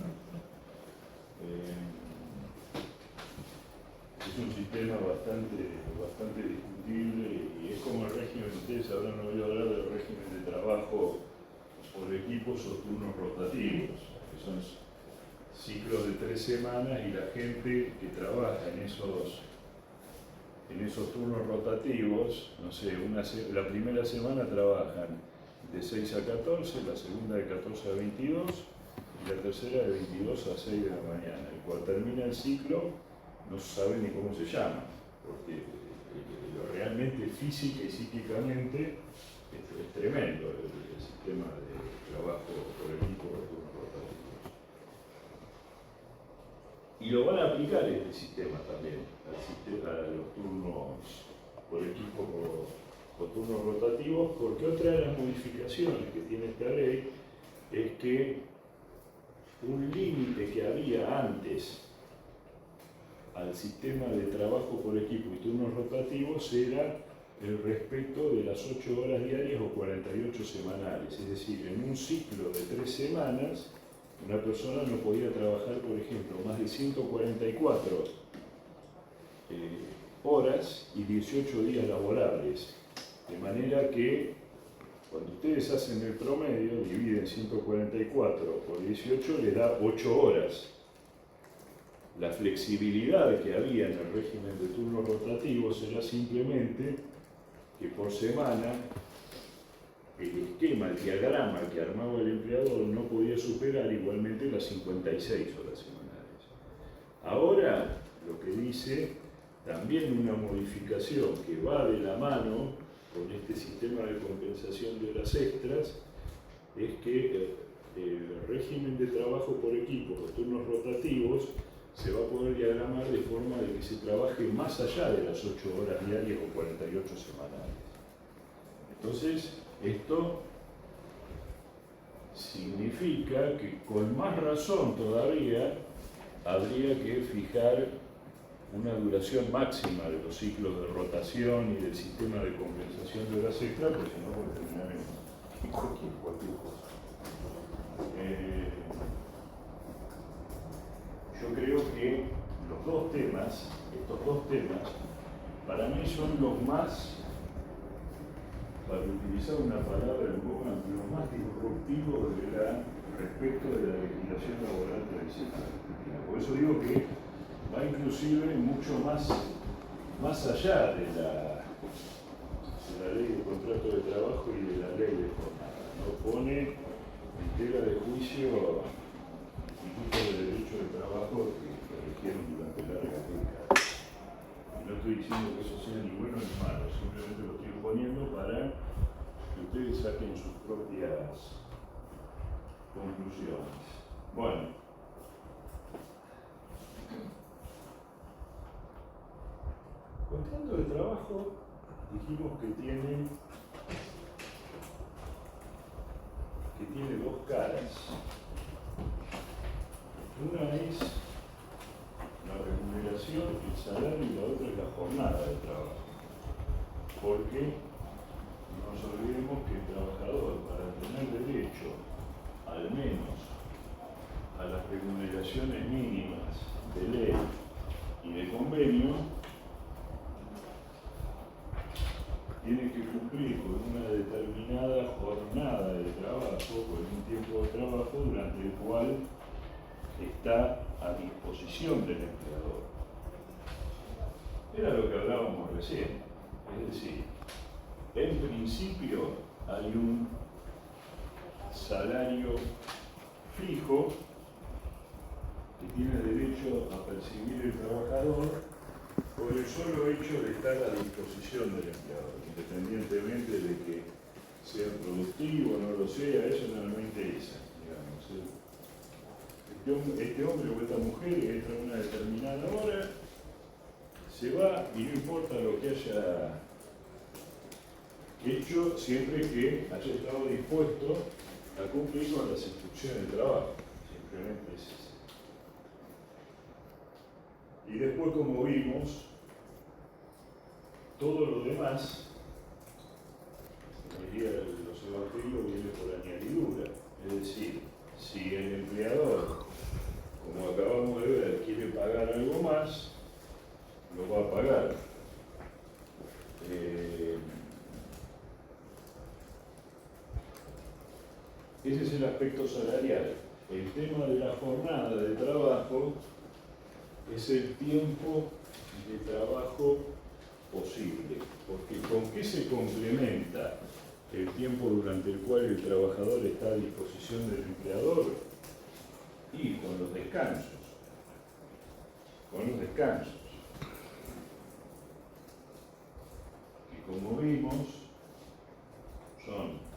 Es un sistema bastante discutible y es como el régimen, ustedes habrán oído hablar del régimen de trabajo por equipos o turnos rotativos, que son ciclos de 3 semanas y la gente que trabaja en esos turnos rotativos, no sé, la primera semana trabajan de 6 a 14, la segunda de 14 a 22 y la tercera de 22 a 6 de la mañana. Y cuando termina el ciclo no se sabe ni cómo se llama, porque realmente física y psíquicamente es tremendo el sistema de trabajo por equipo de turnos rotativos. Y lo van a aplicar este sistema también, a los turnos por equipo o turnos rotativos, porque otra de las modificaciones que tiene esta ley es que un límite que había antes al sistema de trabajo por equipo y turnos rotativos era el respeto de las 8 horas diarias o 48 semanales. Es decir, en un ciclo de 3 semanas, una persona no podía trabajar, por ejemplo, más de 144 horas y 18 días laborables. De manera que, cuando ustedes hacen el promedio, dividen 144 por 18, les da 8 horas. La flexibilidad que había en el régimen de turnos rotativos era simplemente que por semana el esquema, el diagrama que armaba el empleador no podía superar igualmente las 56 horas semanales. Ahora, lo que dice, también una modificación que va de la mano con este sistema de compensación de horas extras, es que el régimen de trabajo por equipo, los turnos rotativos, se va a poder diagramar de forma de que se trabaje más allá de las 8 horas diarias o 48 semanales. Entonces, esto significa que con más razón todavía habría que fijar una duración máxima de los ciclos de rotación y del sistema de compensación de horas extras, porque si no puede terminar en cualquier cosa. Yo creo que estos dos temas, para mí son los más, para utilizar una palabra en boga, los más disruptivos respecto de la legislación laboral tradicional. Por eso digo que va inclusive mucho más allá de la ley de contrato de trabajo y de la ley de jornada. No pone en tela de juicio institutos de derecho de trabajo que requieren durante largas décadas. Y no estoy diciendo que eso sea ni bueno ni malo, simplemente lo estoy poniendo para que ustedes saquen sus propias conclusiones. Bueno, mercado de trabajo dijimos que tiene dos caras. Una es la remuneración, el salario, y la otra es la jornada de trabajo. Porque no nos olvidemos que el trabajador, para tener derecho al menos a las remuneraciones mínimas de ley y de convenio, tiene que cumplir con una determinada jornada de trabajo, con un tiempo de trabajo durante el cual está a disposición del empleador. Era lo que hablábamos recién. Es decir, en principio hay un salario fijo que tiene derecho a percibir el trabajador por el solo hecho de estar a disposición del empleador, independientemente de que sea productivo o no lo sea, eso no interesa, digamos. Este hombre o esta mujer entra a una determinada hora, se va y no importa lo que haya hecho, siempre que haya estado dispuesto a cumplir con las instrucciones de trabajo. Simplemente es eso. Y después, como vimos, todo lo demás, los evangelios viene por añadidura. Es decir, si el empleador, como acabamos de ver, quiere pagar algo más, lo va a pagar. Ese es el aspecto salarial. El tema de la jornada de trabajo es el tiempo de trabajo posible, porque ¿con qué se complementa el tiempo durante el cual el trabajador está a disposición del empleador? Y con los descansos. Con los descansos. Y como vimos, son...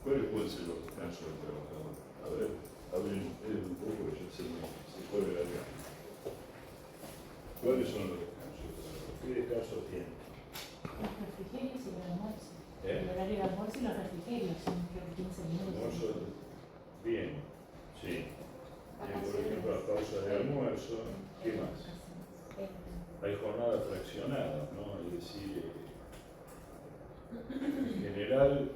¿Cuáles pueden ser los descansos del trabajador? A ver, hablen ustedes un poco, que ya se puede ver acá. ¿Cuáles son los descansos? ¿Qué descansos tienen? Los refrigerios y el almuerzo. ¿Eh? El horario de almuerzo y los refrigerios son creo que 15 minutos. Almuerzo, bien, sí. Tienen, por ejemplo, las pausas de almuerzo. ¿Qué más? Hay jornadas fraccionadas, ¿no? Es decir, en general,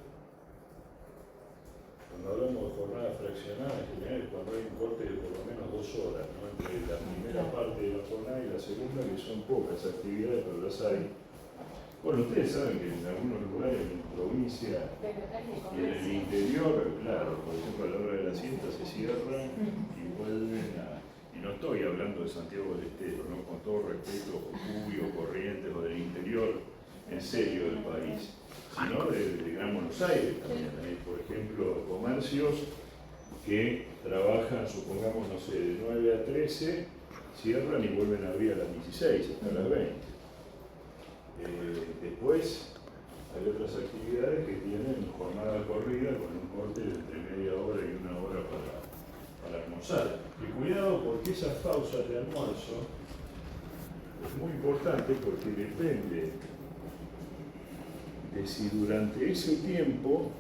cuando hablamos de jornadas fraccionadas, en general es cuando hay un corte de por lo menos 2 horas, ¿no? Entre la primera parte de la jornada y la segunda, que son pocas actividades, pero las hay. Bueno, ustedes saben que en algunos lugares, en provincia y en el interior, claro, por ejemplo, a la hora de la siesta se cierran y vuelven a... Y no estoy hablando de Santiago del Estero, ¿no? Con todo respeto, o Cuyo, Corrientes o del interior, en serio, del país, sino de Gran Buenos Aires también. Hay, por ejemplo, comercios que trabajan, supongamos, no sé, de 9 a 13, cierran y vuelven a abrir a las 16, hasta las 20. Después hay otras actividades que tienen jornada corrida con un corte de entre media hora y 1 hora para almorzar. Y cuidado, porque esas pausas de almuerzo es muy importante, porque depende de si durante ese tiempo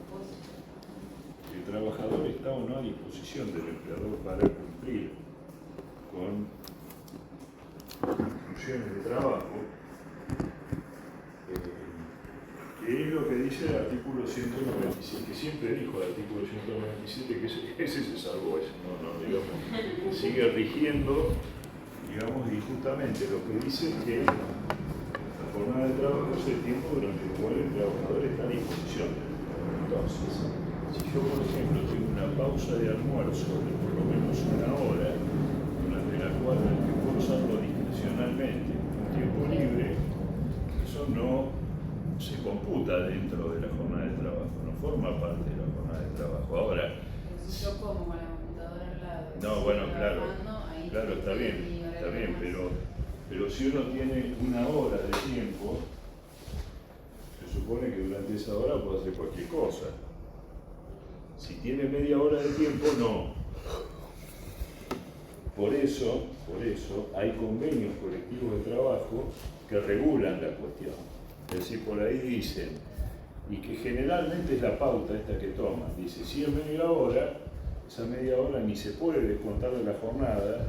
el trabajador está o no a disposición del empleador para cumplir con instrucciones de trabajo, que es lo que dice el artículo 197, que siempre dijo el artículo 197 que ese se salvó, ese digamos, sigue rigiendo, digamos, y justamente lo que dice es que la jornada de trabajo es el tiempo durante el cual el trabajador está a disposición. Entonces, si yo, por ejemplo, tengo una pausa de almuerzo de por lo menos 1 hora, durante la cual hay que puedo usarlo discrecionalmente, un tiempo libre, eso no se computa dentro de la jornada de trabajo, no forma parte de la jornada de trabajo. Ahora, si yo como con la computadora al lado, no, bueno, claro, ahí claro, está bien, pero si uno tiene 1 hora de tiempo, se supone que durante esa hora puede hacer cualquier cosa. Si tiene media hora de tiempo, no. Por eso hay convenios colectivos de trabajo que regulan la cuestión. Es decir, por ahí dicen, y que generalmente es la pauta esta que toman, dice, si es media hora, esa media hora ni se puede descontar de la jornada,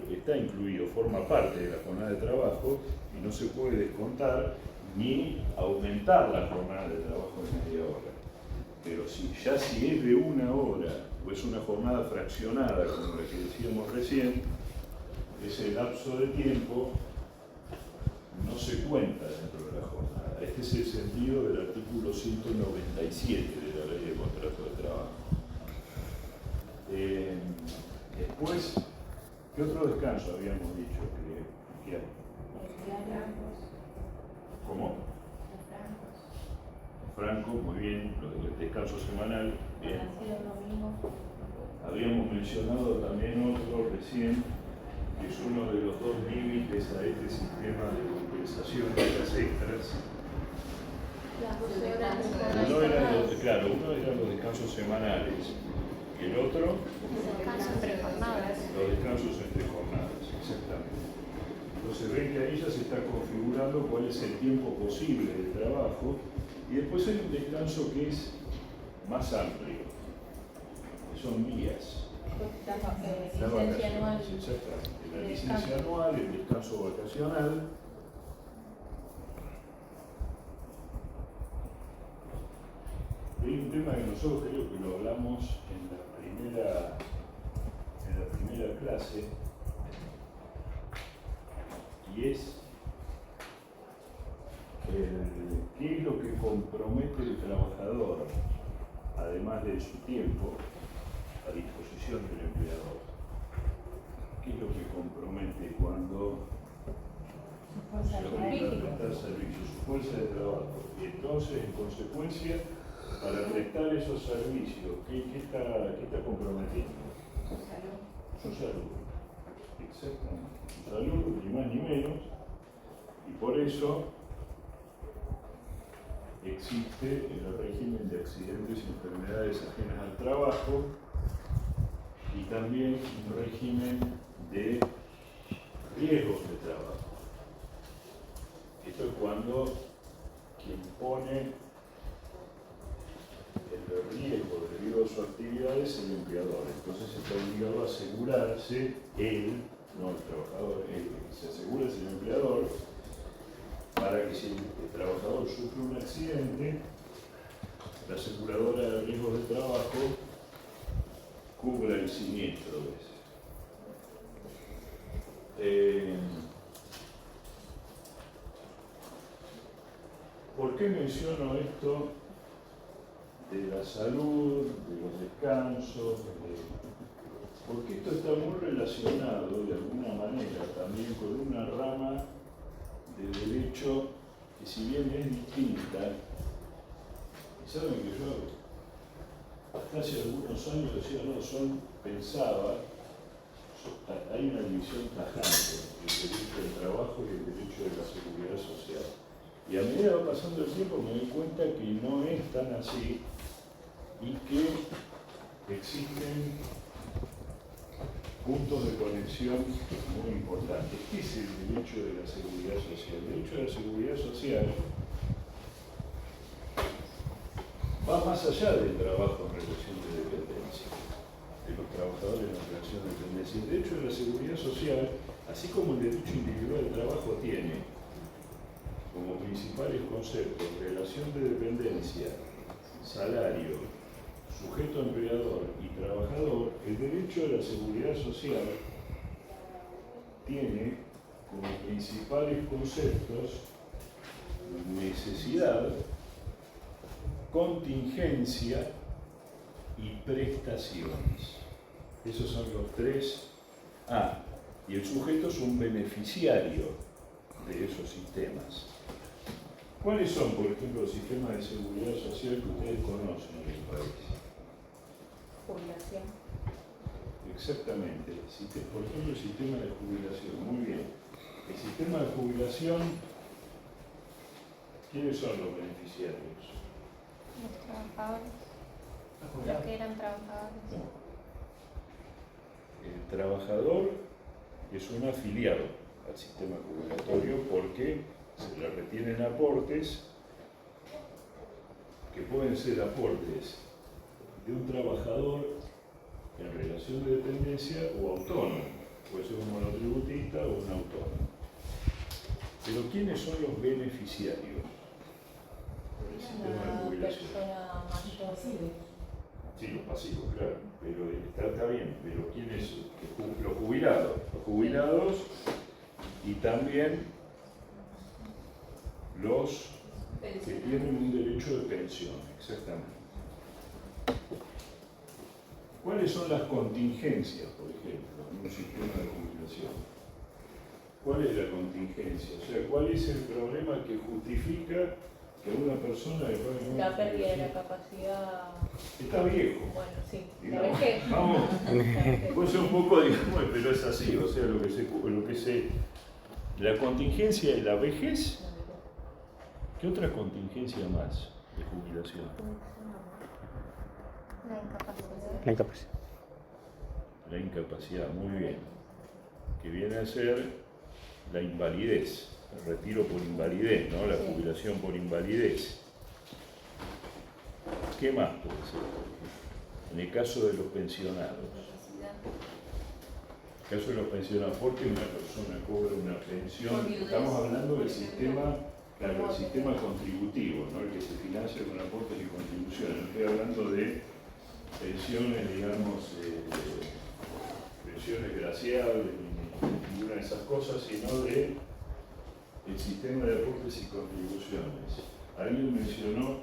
está incluido, forma parte de la jornada de trabajo y no se puede descontar ni aumentar la jornada de trabajo de media hora. Pero si es de una hora o es una jornada fraccionada, como la que decíamos recién, ese lapso de tiempo no se cuenta dentro de la jornada. Este es el sentido del artículo 197 de la Ley de Contrato de Trabajo. Después, ¿qué otro descanso habíamos dicho que hay? ¿Cómo? Franco, muy bien, el descanso semanal, bien. Habíamos mencionado también otro recién, que es uno de los dos límites a este sistema de compensación de las extras. Las 12 horas de Uno era los descansos semanales, y el otro, descanso entre jornadas. los descansos entre jornadas, exactamente. Entonces ven que ahí ya se está configurando cuál es el tiempo posible de trabajo, y después hay un descanso que es más amplio, que son días. La Licencia anual. Exactamente. La licencia anual, el descanso vacacional. Hay un tema que nosotros creo que lo hablamos en la primera clase, y es qué es lo que compromete el trabajador, además de su tiempo, a disposición del empleador. ¿Qué es lo que compromete cuando se obliga a prestar servicios, su fuerza de trabajo? Y entonces, en consecuencia, para prestar esos servicios, ¿qué está comprometiendo? Su salud. Exactamente. Su salud, ni más ni menos. Y por eso existe el régimen de accidentes y enfermedades ajenas al trabajo y también un régimen de riesgos de trabajo. Esto es cuando quien pone el riesgo debido a su actividad es el empleador. Entonces está obligado a asegurarse él, no el trabajador, se asegura es el empleador, para que si el trabajador sufre un accidente, la aseguradora de riesgos de trabajo cubra el siniestro ese. ¿Por qué menciono esto de la salud, de los descansos? Porque esto está muy relacionado de alguna manera también con una rama de derecho que, si bien es distinta, y saben que yo hasta hace algunos años decía, pensaba, hay una división tajante entre el derecho del trabajo y el derecho de la seguridad social. Y a medida que va pasando el tiempo me doy cuenta que no es tan así y que existen puntos de conexión muy importantes. ¿Qué es el derecho de la seguridad social? El derecho de la seguridad social va más allá del trabajo en relación de dependencia, de los trabajadores en relación de dependencia. El derecho de la seguridad social, así como el derecho individual del trabajo tiene como principales conceptos relación de dependencia, salario, sujeto empleador y trabajador, el derecho de la seguridad social tiene como principales conceptos necesidad, contingencia y prestaciones. Esos son los tres. Y el sujeto es un beneficiario de esos sistemas. ¿Cuáles son, por ejemplo, los sistemas de seguridad social que ustedes conocen en el país? Jubilación. Exactamente. Por ejemplo, el sistema de jubilación. Muy bien. El sistema de jubilación, ¿quiénes son los beneficiarios? Los trabajadores. Los que eran trabajadores. No. trabajador es un afiliado al sistema jubilatorio porque se le retienen aportes que pueden ser aportes de un trabajador en relación de dependencia o autónomo, puede ser un monotributista o un autónomo. Pero ¿quiénes son los beneficiarios del sistema de Una jubilación? persona mayor. Sí, los pasivos, claro, pero está bien, pero ¿quiénes? Los jubilados y también los que tienen un derecho de pensión, exactamente. ¿Cuáles son las contingencias, por ejemplo, en un sistema de jubilación? ¿Cuál es la contingencia? O sea, ¿cuál es el problema que justifica que una persona le pague una La pérdida de la jubilación? capacidad. Está viejo. Bueno, sí. La Digamos, vejez. vamos. La vejez. Puede ser un poco, digamos, pero es así. O sea, la contingencia de la vejez. ¿Qué otra contingencia más de jubilación? La incapacidad. La incapacidad. La incapacidad, muy bien. Que viene a ser la invalidez, el retiro por invalidez, ¿no? La Sí. jubilación por invalidez. ¿Qué más puede ser? En el caso de los pensionados. En el caso de los pensionados, ¿por qué una persona cobra una pensión? Por viudez, Estamos hablando por del ejemplo. sistema, claro, el sistema contributivo, ¿no? El que se financia con aportes y contribuciones. No estoy hablando de pensiones, digamos, pensiones graciables, ni ninguna de esas cosas, sino de el sistema de aportes y contribuciones. Alguien mencionó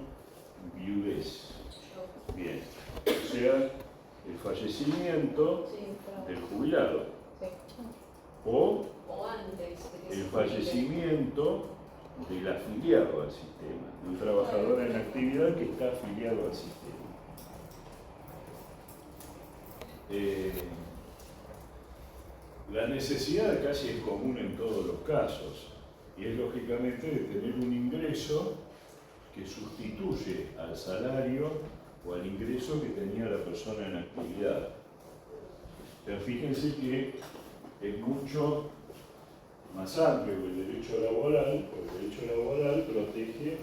viudez. Bien. O sea, el fallecimiento Sí, pero- del jubilado sí. o O antes de que el se fallecimiento del afiliado al sistema, de un trabajador en actividad que está afiliado al sistema. La necesidad casi es común en todos los casos y es lógicamente de tener un ingreso que sustituye al salario o al ingreso que tenía la persona en actividad. Pero fíjense que es mucho más amplio el derecho laboral, porque el derecho laboral protege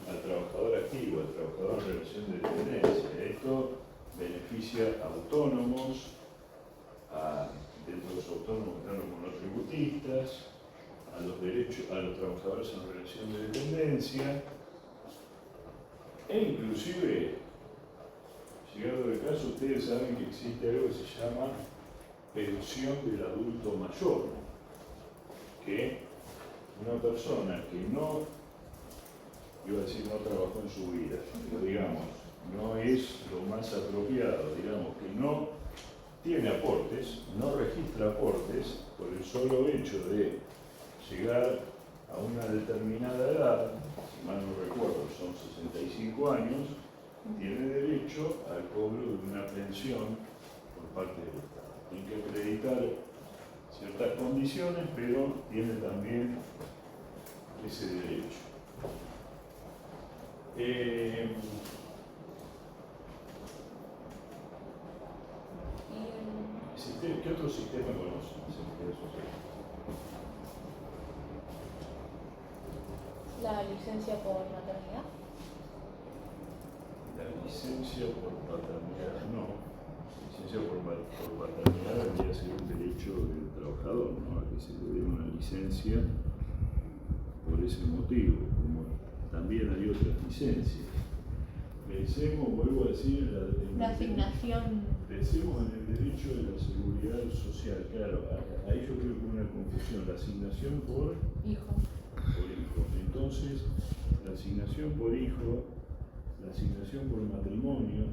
al trabajador activo, al trabajador en relación de dependencia. Esto beneficia a autónomos, dentro de los autónomos están los monotributistas, a los trabajadores en relación de dependencia, e inclusive, llegado el caso, ustedes saben que existe algo que se llama pensión del adulto mayor, que una persona que no, iba a decir no trabajó en su vida, pero digamos, no es lo más apropiado, digamos, que no tiene aportes, no registra aportes por el solo hecho de llegar a una determinada edad, si mal no recuerdo son 65 años, tiene derecho al cobro de una pensión por parte del Estado. Tiene que acreditar ciertas condiciones, pero tiene también ese derecho. ¿Qué otro sistema conocen de seguridad social? La licencia por maternidad. La licencia por paternidad, no. La licencia por paternidad debería ser un derecho del trabajador, ¿no? A que se le dé una licencia por ese motivo, como también hay otras licencias. Pensemos, vuelvo a decir, La asignación. pensemos en el derecho de la seguridad social. Claro, ahí yo creo que hay una confusión. La asignación por Hijo. hijo. Entonces, la asignación por hijo, la asignación por matrimonio,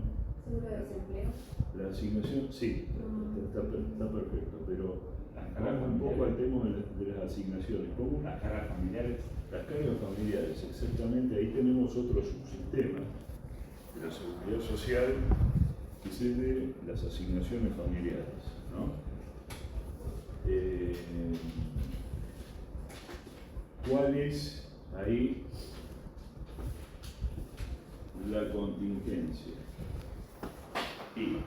¿Seguro de desempleo? la asignación, sí, está perfecto, pero vamos un poco al tema de las asignaciones. ¿Cómo? Las cargas familiares. Las cargas familiares, exactamente, ahí tenemos otro subsistema de la seguridad social que es el de las asignaciones familiares, ¿no? ¿Cuál es ahí la contingencia? Y el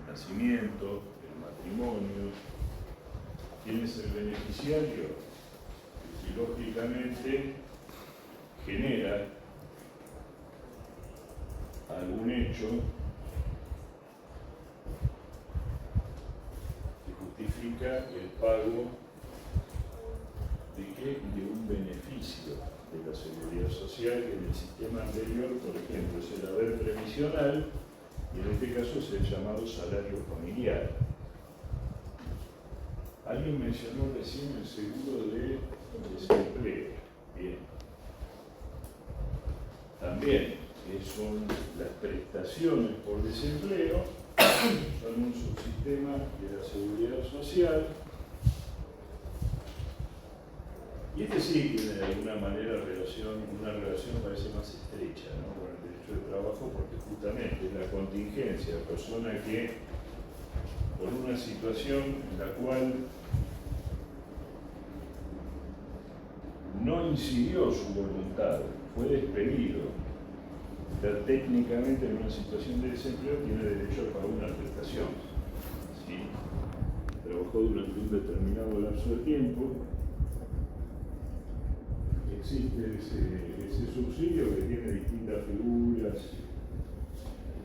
nacimiento, el patrimonio. ¿Quién es el beneficiario? Y lógicamente genera algún hecho que justifica el pago de qué? De un beneficio de la seguridad social que en el sistema anterior, por ejemplo, es el haber previsional y en este caso es el llamado salario familiar. Alguien mencionó recién el seguro de desempleo. Bien. También son las prestaciones por desempleo, son un subsistema de la seguridad social. Y este sí tiene de alguna manera una relación parece más estrecha, ¿no?, con el derecho de trabajo, porque justamente es la contingencia, la persona que por una situación en la cual no incidió su voluntad, fue despedido, está técnicamente en una situación de desempleo, tiene derecho a pagar una prestación. ¿Sí? Trabajó durante un determinado lapso de tiempo, existe ese subsidio que tiene distintas figuras,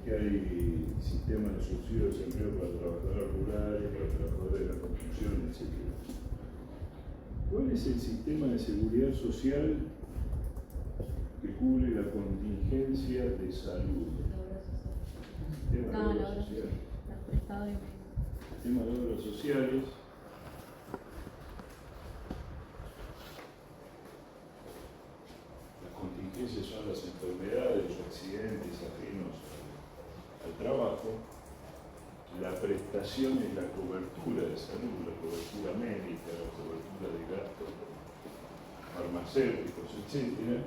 que hay sistemas de subsidio de desempleo para trabajadores rurales, para trabajadores de la construcción, etc. ¿Cuál es el sistema de seguridad social que cubre la contingencia de salud? Sistema de obras sociales. Sistema de obras sociales. Las contingencias son las enfermedades, los accidentes ajenos al trabajo. La prestación es la cobertura de salud, la cobertura médica, la cobertura de gastos farmacéuticos, etc.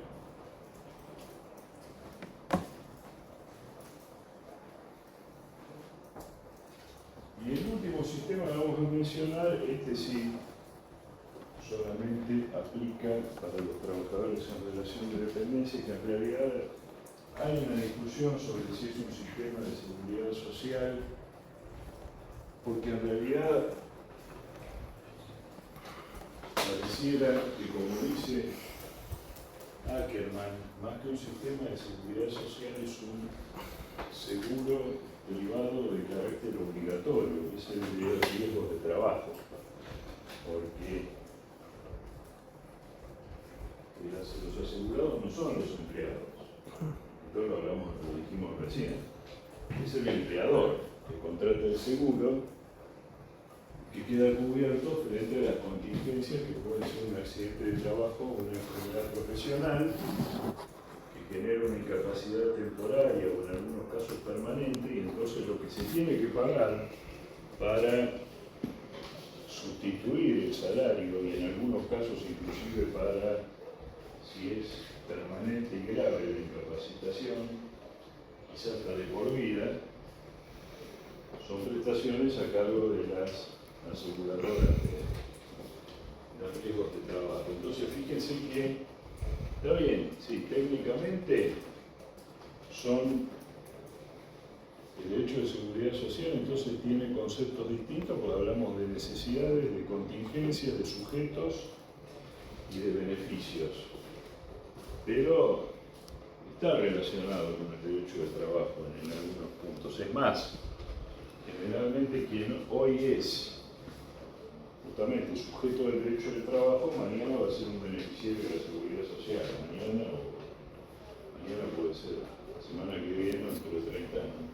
Y el último sistema que vamos a mencionar, este sí solamente aplica para los trabajadores en relación de dependencia, que en realidad hay una discusión sobre si es un sistema de seguridad social, porque en realidad pareciera que, como dice Ackerman, más que un sistema de seguridad social es un seguro privado de carácter obligatorio, que es el de riesgos de trabajo, porque los asegurados no son los empleados, esto lo dijimos recién, es el empleador que contrata el seguro, que queda cubierto frente a las contingencias que pueden ser un accidente de trabajo o una enfermedad profesional que genera una incapacidad temporaria o en algunos casos permanente, y entonces lo que se tiene que pagar para sustituir el salario y en algunos casos inclusive para, si es permanente y grave la incapacitación, quizás hasta de por vida, son prestaciones a cargo de las aseguradoras de los riesgos de trabajo. Entonces fíjense que, está bien, sí, técnicamente son el derecho de seguridad social, entonces tiene conceptos distintos, porque hablamos de necesidades, de contingencias, de sujetos y de beneficios. Pero está relacionado con el derecho de trabajo en algunos puntos. Es más, generalmente quien hoy es justamente sujeto del derecho de trabajo, mañana va a ser un beneficiario de la seguridad social. Mañana puede ser la semana que viene o dentro de 30 años.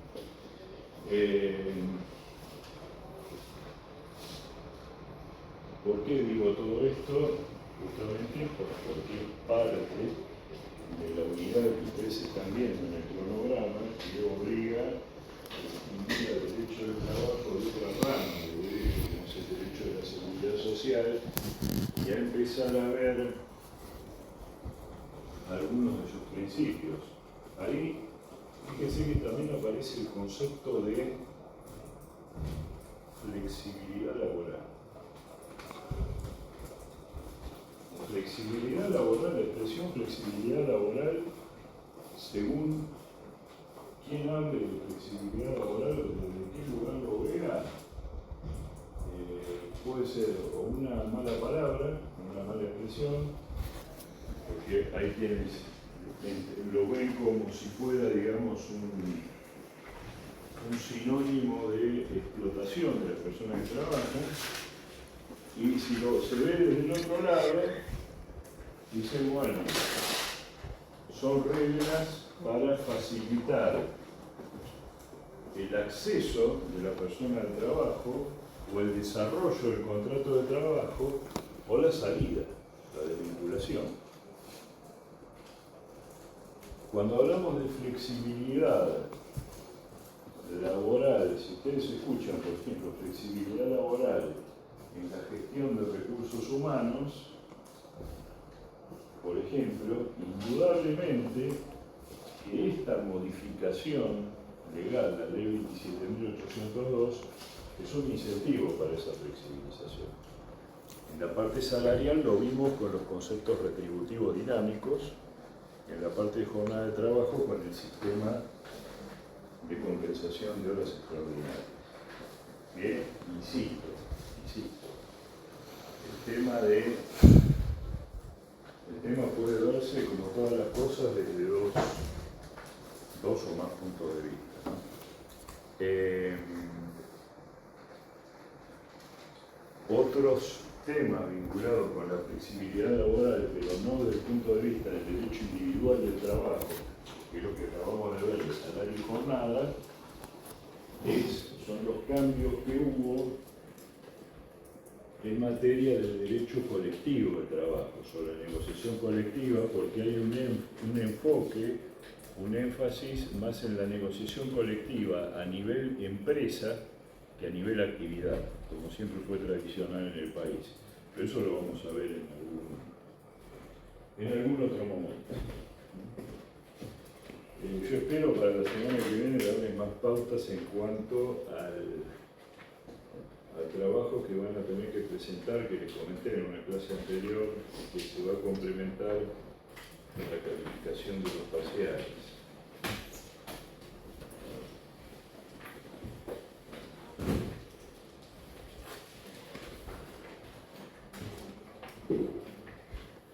¿Por qué digo todo esto? Justamente porque es parte de la unidad que ustedes están viendo en el cronograma, que obliga a distinguir el derecho del trabajo de otra rama de derecho, como es el derecho de la seguridad social, y a empezar a ver algunos de sus principios. Ahí, fíjense que también aparece el concepto de flexibilidad laboral. Flexibilidad laboral, la expresión flexibilidad laboral, según quien hable de flexibilidad laboral o desde qué lugar lo vea, puede ser o una mala palabra, una mala expresión, porque ahí tienes, lo ven como si fuera, digamos, un sinónimo de explotación de la persona que trabaja, y si se ve desde el otro lado, dicen, bueno, son reglas para facilitar el acceso de la persona al trabajo o el desarrollo del contrato de trabajo o la salida, la desvinculación. Cuando hablamos de flexibilidad laboral, si ustedes escuchan, por ejemplo, flexibilidad laboral en la gestión de recursos humanos, por ejemplo, indudablemente que esta modificación legal, la ley 27.802, es un incentivo para esa flexibilización. En la parte salarial lo vimos con los conceptos retributivos dinámicos, en la parte de jornada de trabajo con el sistema de compensación de horas extraordinarias. Bien, insisto, el tema puede verse, como todas las cosas, desde dos o más puntos de vista, ¿no? Otros temas vinculados con la flexibilidad laboral, pero no desde el punto de vista del derecho individual del trabajo, que es lo que acabamos de ver de salario y jornada, son los cambios que hubo en materia del derecho colectivo de trabajo, sobre la negociación colectiva, porque hay un enfoque, un énfasis más en la negociación colectiva a nivel empresa que a nivel actividad, como siempre fue tradicional en el país. Pero eso lo vamos a ver en algún otro momento. Yo espero para la semana que viene darles más pautas en cuanto al trabajo que van a tener que presentar, que les comenté en una clase anterior, que se va a complementar con la calificación de los parciales.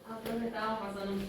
¿A dónde estábamos pasando?